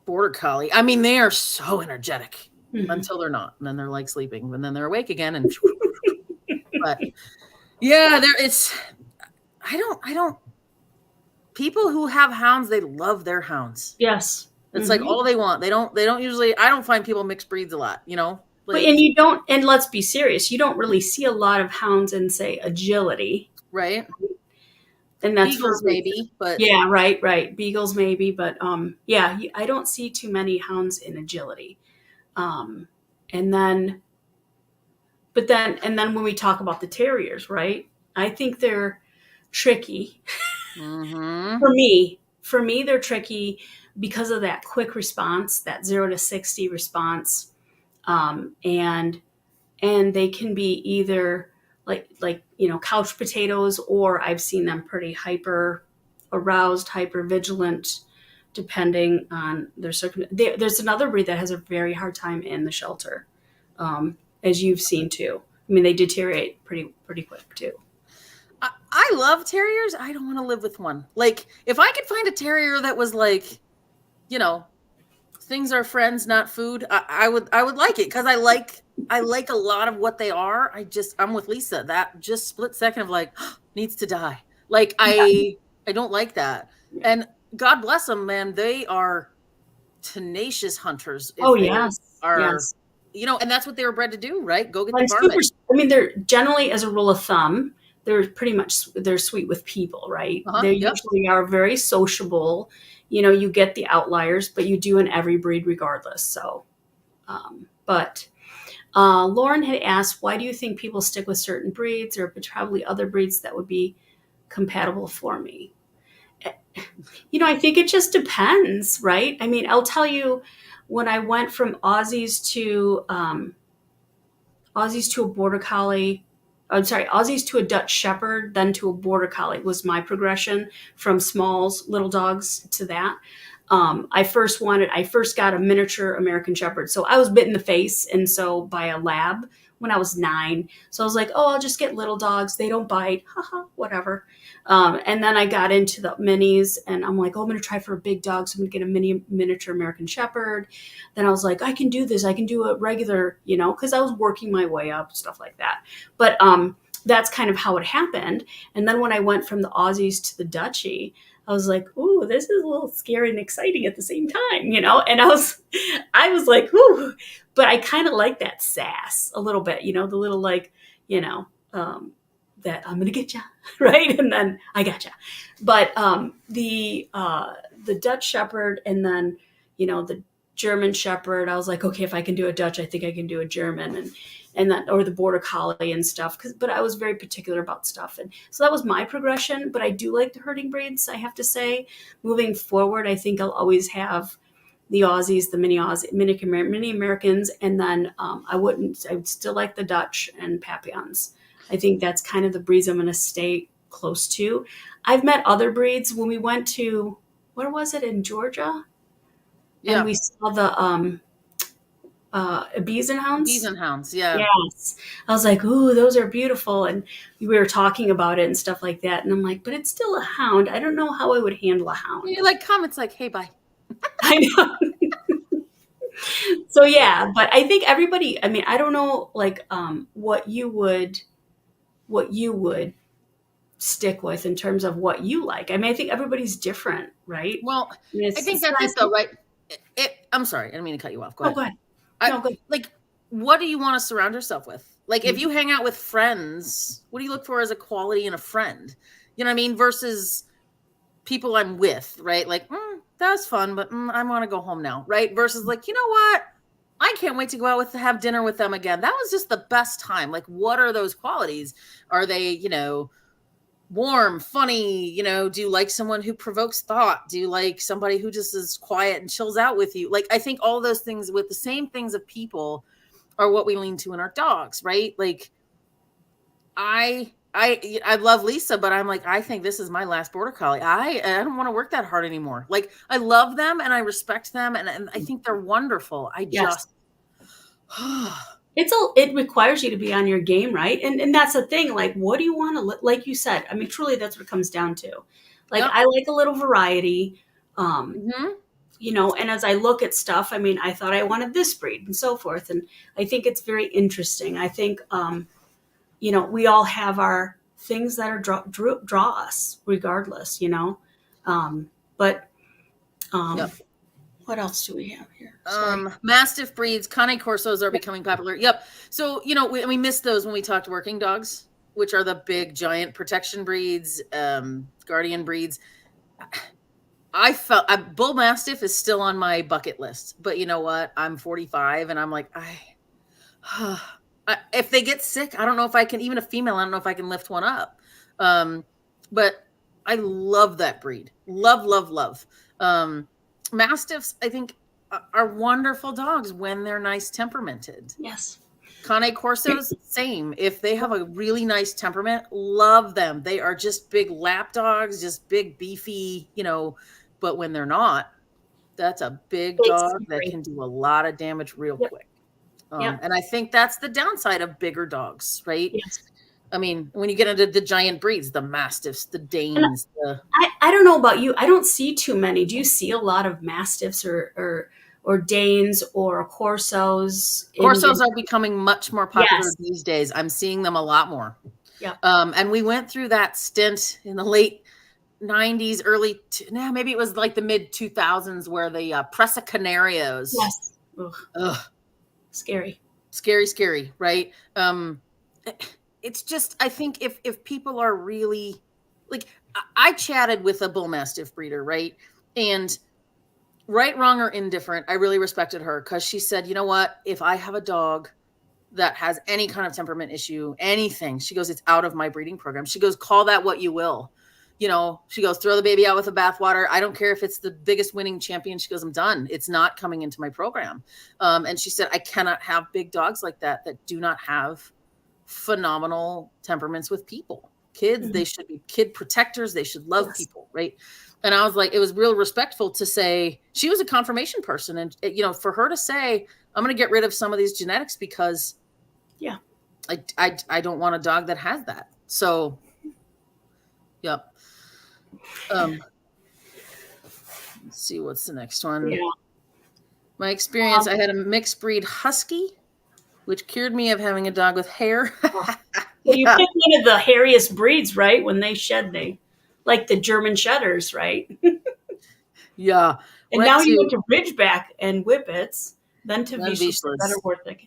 border collie. I mean, they are so energetic until they're not, and then they're like sleeping, and then they're awake again. And but yeah, I don't. People who have hounds, they love their hounds. Yes. It's like all they want. They don't usually. I don't find people mix breeds a lot. But and you don't. And let's be serious. You don't really see a lot of hounds in, say, agility, right? And that's Beagles maybe, but yeah, right. Beagles maybe, but yeah, I don't see too many hounds in agility. And then when we talk about the terriers, right? I think they're tricky. For me, they're tricky because of that quick response, that 0 to 60 response, and they can be either like couch potatoes, or I've seen them pretty hyper aroused, hyper vigilant, depending on their circumstances. There's another breed that has a very hard time in the shelter, as you've seen too. I mean, they deteriorate pretty quick too. I love terriers. I don't want to live with one. Like, if I could find a terrier that was like, things are friends, not food, I would like it, because I like a lot of what they are. I'm with Lisa. That just split second of like, needs to die. Like I don't like that. And God bless them, man. They are tenacious hunters. Yes. And that's what they were bred to do, right? Go get Like the varmint. they're generally, as a rule of thumb, they're sweet with people, right? They usually are very sociable. You get the outliers, but you do in every breed regardless. So, but Lauren had asked, why do you think people stick with certain breeds, or probably other breeds that would be compatible for me? I think it just depends, right? I mean, I'll tell you, when I went from Aussies to a border collie, Aussies to a Dutch Shepherd, then to a border collie was my progression from smalls, little dogs, to that. I first got a miniature American Shepherd. So I was bit in the face, and so by a lab when I was 9. So I was like, oh, I'll just get little dogs. They don't bite. Haha, whatever. And then I got into the minis, and I'm like, oh, I'm going to try for a big dog. So I'm going to get a miniature American Shepherd. Then I was like, I can do this. I can do a regular, because I was working my way up, stuff like that. But that's kind of how it happened. And then when I went from the Aussies to the Dutchie, I was like, ooh, this is a little scary and exciting at the same time, And I was like, ooh, but I kind of like that sass a little bit, the little that I'm going to get you, right? And then I got you. But the Dutch Shepherd, and then, the German Shepherd, I was like, okay, if I can do a Dutch, I think I can do a German, and that, or the border collie and stuff. But I was very particular about stuff. And so that was my progression. But I do like the herding breeds, I have to say. Moving forward, I think I'll always have, the Aussies, the mini Americans, and then I would still like the Dutch and Papillons. I think that's kind of the breeds I'm going to stay close to. I've met other breeds when we went to, where was it, in Georgia? Yeah. And we saw the bees and hounds. Bees and hounds, yeah. Yes. I was like, ooh, those are beautiful. And we were talking about it and stuff like that. And I'm like, but it's still a hound. I don't know how I would handle a hound. You're like, comments like, hey, bye. I know. So yeah, but I think everybody, I mean, I don't know like what you would stick with in terms of what you like. I mean, I think everybody's different, right? Well, mean, I think that's it though, right? I'm sorry, I didn't mean to cut you off. Go ahead. Go ahead. No, go ahead. Like, what do you want to surround yourself with? Like, if you hang out with friends, what do you look for as a quality in a friend? You know what I mean? Versus people I'm with, right? Like, that was fun, but I want to go home now, right? Versus like, you know what? I can't wait to go out to have dinner with them again. That was just the best time. Like, what are those qualities? Are they, warm, funny? Do you like someone who provokes thought? Do you like somebody who just is quiet and chills out with you? Like, I think all those things with the same things of people are what we lean to in our dogs, right? Like, I love Lisa, but I'm like, I think this is my last border collie. I don't want to work that hard anymore. Like, I love them and I respect them and I think they're wonderful. Yes. It requires you to be on your game, right? And that's the thing. Like, what do you want to, like you said, I mean, truly that's what it comes down to. Like, I like a little variety, and as I look at stuff, I mean, I thought I wanted this breed and so forth. And I think it's very interesting. I think, we all have our things that are draw us regardless, what else do we have here? Mastiff breeds, Cane Corsos are becoming popular. Yep. So, we missed those when we talked working dogs, which are the big giant protection breeds, guardian breeds. I felt Bull Mastiff is still on my bucket list, but you know what? I'm 45 and I'm like, if they get sick, I don't know if I can, even a female, I don't know if I can lift one up. But I love that breed. Love, love, love. Mastiffs, I think, are wonderful dogs when they're nice temperamented. Yes. Cane Corsos, same. If they have a really nice temperament, love them. They are just big lap dogs, just big, beefy, but when they're not, that's a big dog that can do a lot of damage real quick. And I think that's the downside of bigger dogs, right? Yes. I mean, when you get into the giant breeds, the Mastiffs, the Danes. I don't know about you. I don't see too many. Do you see a lot of Mastiffs or Danes or Corsos? Corsos are becoming much more popular these days. I'm seeing them a lot more. Yeah. And we went through that stint in the late 90s, maybe it was like the mid 2000s where the Presa Canarios. Yes. Ugh. Scary, right? It's just, I think if people are really, like, I chatted with a Bull Mastiff breeder, right? And right, wrong, or indifferent, I really respected her because she said, you know what? If I have a dog that has any kind of temperament issue, anything, she goes, it's out of my breeding program. She goes, call that what you will. She goes, throw the baby out with the bathwater. I don't care if it's the biggest winning champion. She goes, I'm done. It's not coming into my program. And she said, I cannot have big dogs like that do not have phenomenal temperaments with people. Kids, they should be kid protectors. They should love people, right? And I was like, it was real respectful to say, she was a confirmation person. And, for her to say, I'm going to get rid of some of these genetics because I don't want a dog that has that. So, yep. Let's see what's the next one. Yeah. My experience, I had a mixed breed husky, which cured me of having a dog with hair. Well, you picked one of the hairiest breeds, right? When they shed, like the German Shedders, right? Yeah. And now you went to Ridgeback and Whippets, then to Vizslas. Better worth it.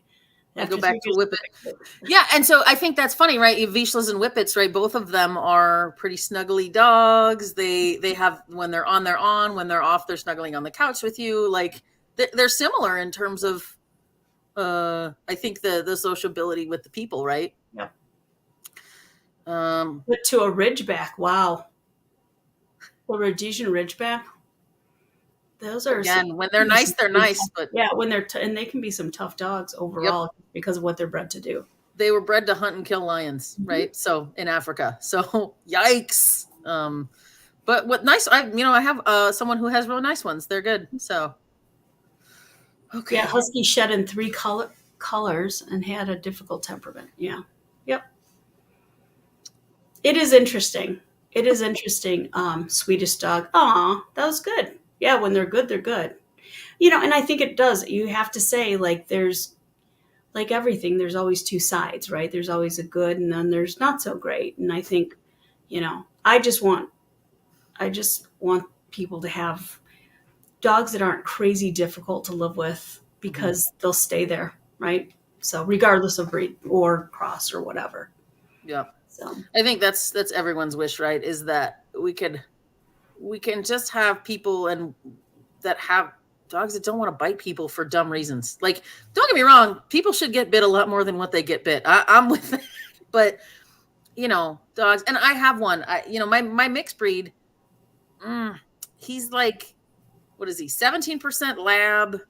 Go back to Whippet. Yeah, and so I think that's funny, right? Vizslas and Whippets, right? Both of them are pretty snuggly dogs. They have, when they're on, they're on. When they're off, they're snuggling on the couch with you. Like, they're similar in terms of, I think, the sociability with the people, right? Yep. But to a Ridgeback, wow. A Rhodesian Ridgeback? those are Again, when they're nice, they're nice, but yeah, when they're and they can be some tough dogs overall because of what they're bred to do. they were bred to hunt and kill lions, right? So in Africa, so yikes. But what nice, I have someone who has real nice ones. They're good. So okay, Yeah, husky shed in 3 colors and had a difficult temperament. Yeah, yep. It is interesting. It is interesting. Swedish dog. Aw, that was good. Yeah, when they're good, they're good. And I think it does. You have to say, like, there's, like everything, there's always two sides, right? There's always a good and then there's not so great. And I think, I just want people to have dogs that aren't crazy difficult to live with because they'll stay there, right? So regardless of breed or cross or whatever. Yeah. So I think that's everyone's wish, right? Is that we can just have people and that have dogs that don't want to bite people for dumb reasons. Like, don't get me wrong, people should get bit a lot more than what they get bit. I'm with that. But dogs, and I have one. My mixed breed, he's like, what is he? 17% lab,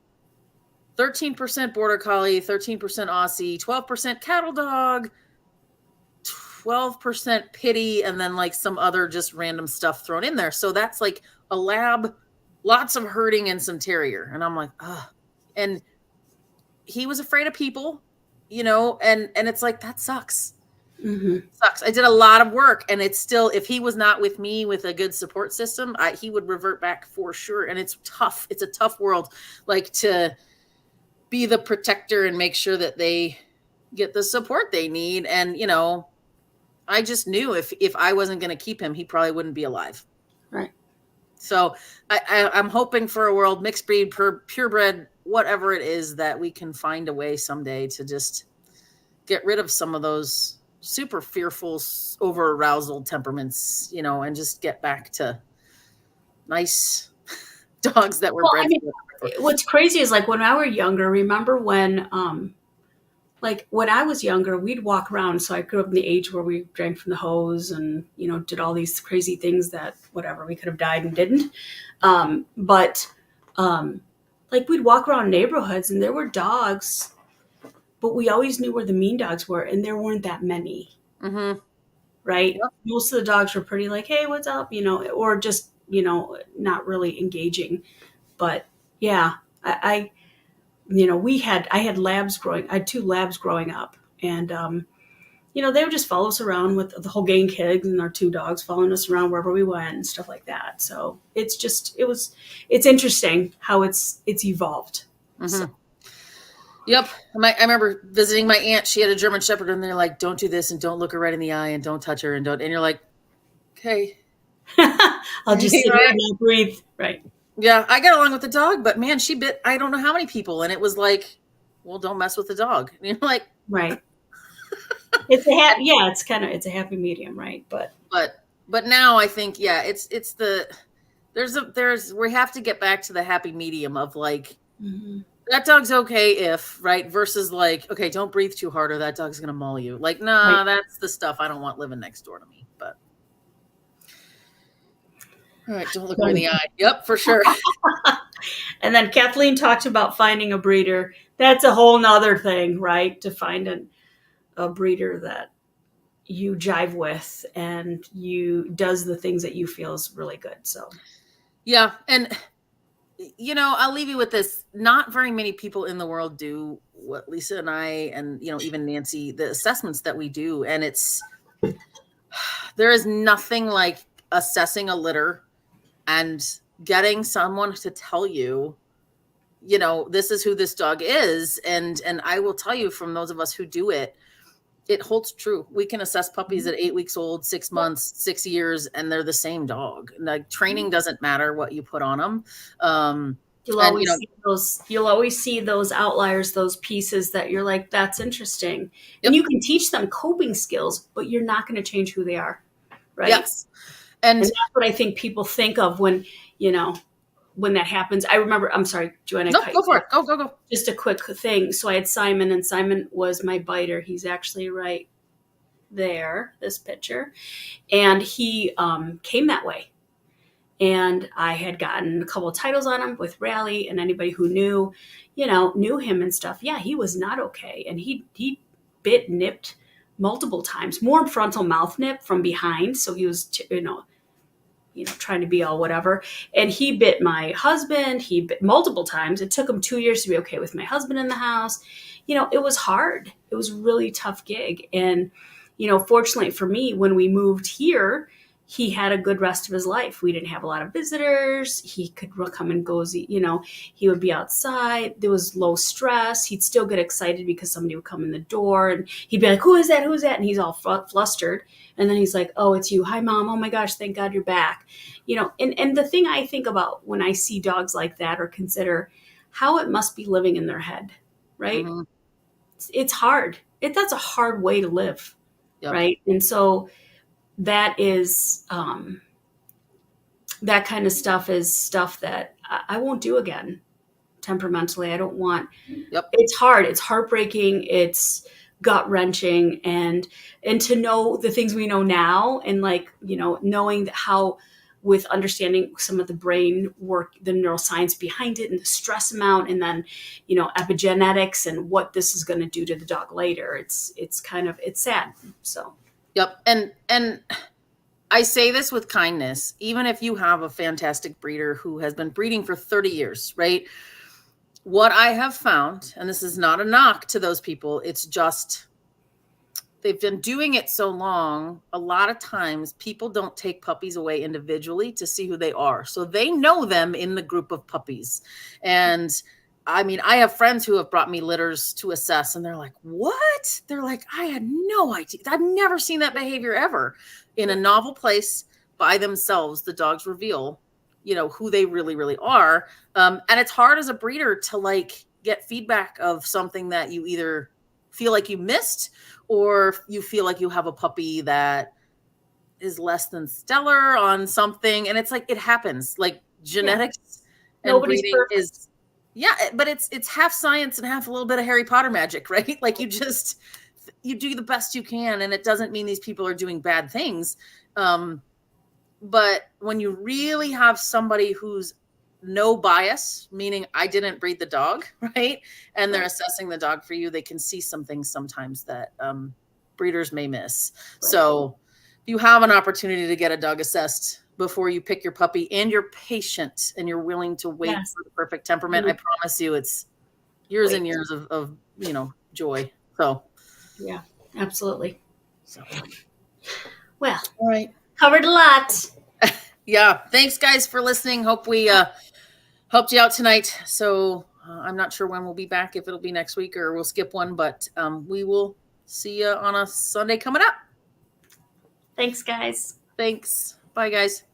13% border collie, 13% Aussie, 12% cattle dog, 12% pity, and then like some other just random stuff thrown in there. So that's like a lab, lots of herding, and some terrier. And I'm like, ugh. And he was afraid of people, and it's like, that sucks. Sucks. I did a lot of work, and it's still, if he was not with me with a good support system, he would revert back for sure. And it's tough. It's a tough world, like, to be the protector and make sure that they get the support they need. And I just knew if I wasn't going to keep him, he probably wouldn't be alive. Right. So I'm hoping for a world, mixed breed, purebred, whatever it is, that we can find a way someday to just get rid of some of those super fearful, over arousal temperaments, and just get back to nice dogs that were bred. What's crazy is, like, when I were younger, remember when, like, when I was younger, we'd walk around. So I grew up in the age where we drank from the hose and, did all these crazy things that, whatever, we could have died and didn't. But like, we'd walk around neighborhoods and there were dogs, but we always knew where the mean dogs were. And there weren't that many. Mm-hmm. Right. Yep. Most of the dogs were pretty like, hey, what's up? Or just, not really engaging. But yeah, I had labs I had 2 labs growing up, and, they would just follow us around with the whole gang kids and our 2 dogs following us around wherever we went and stuff like that. So it's interesting how it's evolved. Mm-hmm. So. Yep. I remember visiting my aunt. She had a German Shepherd, and they're like, don't do this, and don't look her right in the eye, and don't touch her, and you're like, okay. I'll just sit here and not breathe. Right. Yeah, I got along with the dog, but man, she bit I don't know how many people, and it was like, well, don't mess with the dog. And you're like, right. It's it's a happy medium, right? But now I think, yeah, it's we have to get back to the happy medium of, like, that dog's okay if, right, versus like, okay, don't breathe too hard or that dog's gonna maul you. Like, nah, that's the stuff I don't want living next door to me. But all right, don't look her in the eye. Yep, for sure. And then Kathleen talked about finding a breeder. That's a whole nother thing, right? To find a breeder that you jive with and does the things that you feel is really good. So, yeah. And, I'll leave you with this. Not very many people in the world do what Lisa and I, and, even Nancy, the assessments that we do. And there is nothing like assessing a litter and getting someone to tell you, this is who this dog is. And I will tell you, from those of us who do it, it holds true. We can assess puppies at 8 weeks old, 6 months, 6 years, and they're the same dog. Like, training doesn't matter what you put on them. You'll always see those outliers, those pieces that you're like, that's interesting. Yep. And you can teach them coping skills, but you're not going to change who they are. Right. Yes. And that's what I think people think of when that happens. I remember, I'm sorry, Joanna. No, go for it. Go. Just a quick thing. So I had Simon, and Simon was my biter. He's actually right there, this picture. And he came that way. And I had gotten a couple of titles on him with Rally, and anybody who knew him and stuff. Yeah, he was not okay. And he nipped multiple times, more frontal mouth nip from behind. So he was, trying to be all whatever. And he bit my husband. He bit multiple times. It took him 2 years to be okay with my husband in the house. It was hard. It was a really tough gig. And, fortunately for me, when we moved here, he had a good rest of his life. We didn't have a lot of visitors. He could come and go. He would be outside. There was low stress. He'd still get excited because somebody would come in the door and he'd be like, "Who is that? Who is that?" And he's all flustered. And then he's like, "Oh, it's you. Hi, Mom. Oh my gosh, thank God you're back." And the thing I think about when I see dogs like that or consider how it must be living in their head, right? Mm-hmm. It's hard. That's a hard way to live, Yep. right? And so that is that kind of stuff is stuff that I won't do again temperamentally. I don't want. Yep. It's hard. It's heartbreaking. It's gut wrenching, and to know the things we know now, and knowing that how, with understanding some of the brain work, the neuroscience behind it, and the stress amount, and then epigenetics and what this is going to do to the dog later. It's sad. So. Yep. And I say this with kindness, even if you have a fantastic breeder who has been breeding for 30 years, right? What I have found, and this is not a knock to those people, it's just they've been doing it so long. A lot of times people don't take puppies away individually to see who they are. So they know them in the group of puppies. And I mean, I have friends who have brought me litters to assess, and they're like, "What?" They're like, "I had no idea. I've never seen that behavior ever." In a novel place by themselves, the dogs reveal, who they really, really are. And it's hard as a breeder to get feedback of something that you either feel like you missed, or you feel like you have a puppy that is less than stellar on something. And it's it happens. Genetics and Nobody's breeding perfect. is. Yeah, but it's half science and half a little bit of Harry Potter magic, right? You do the best you can, and it doesn't mean these people are doing bad things. But when you really have somebody who's no bias, meaning I didn't breed the dog, right? And they're assessing the dog for you, they can see some things sometimes that breeders may miss. Right. So if you have an opportunity to get a dog assessed before you pick your puppy, and you're patient and you're willing to wait for the perfect temperament, I promise you it's years and years of joy. So yeah, absolutely. So well, all right, covered a lot. Yeah, thanks guys for listening. Hope we helped you out tonight. So I'm not sure when we'll be back, if it'll be next week or we'll skip one, but we will see you on a Sunday coming up. Thanks guys. Thanks. Bye guys.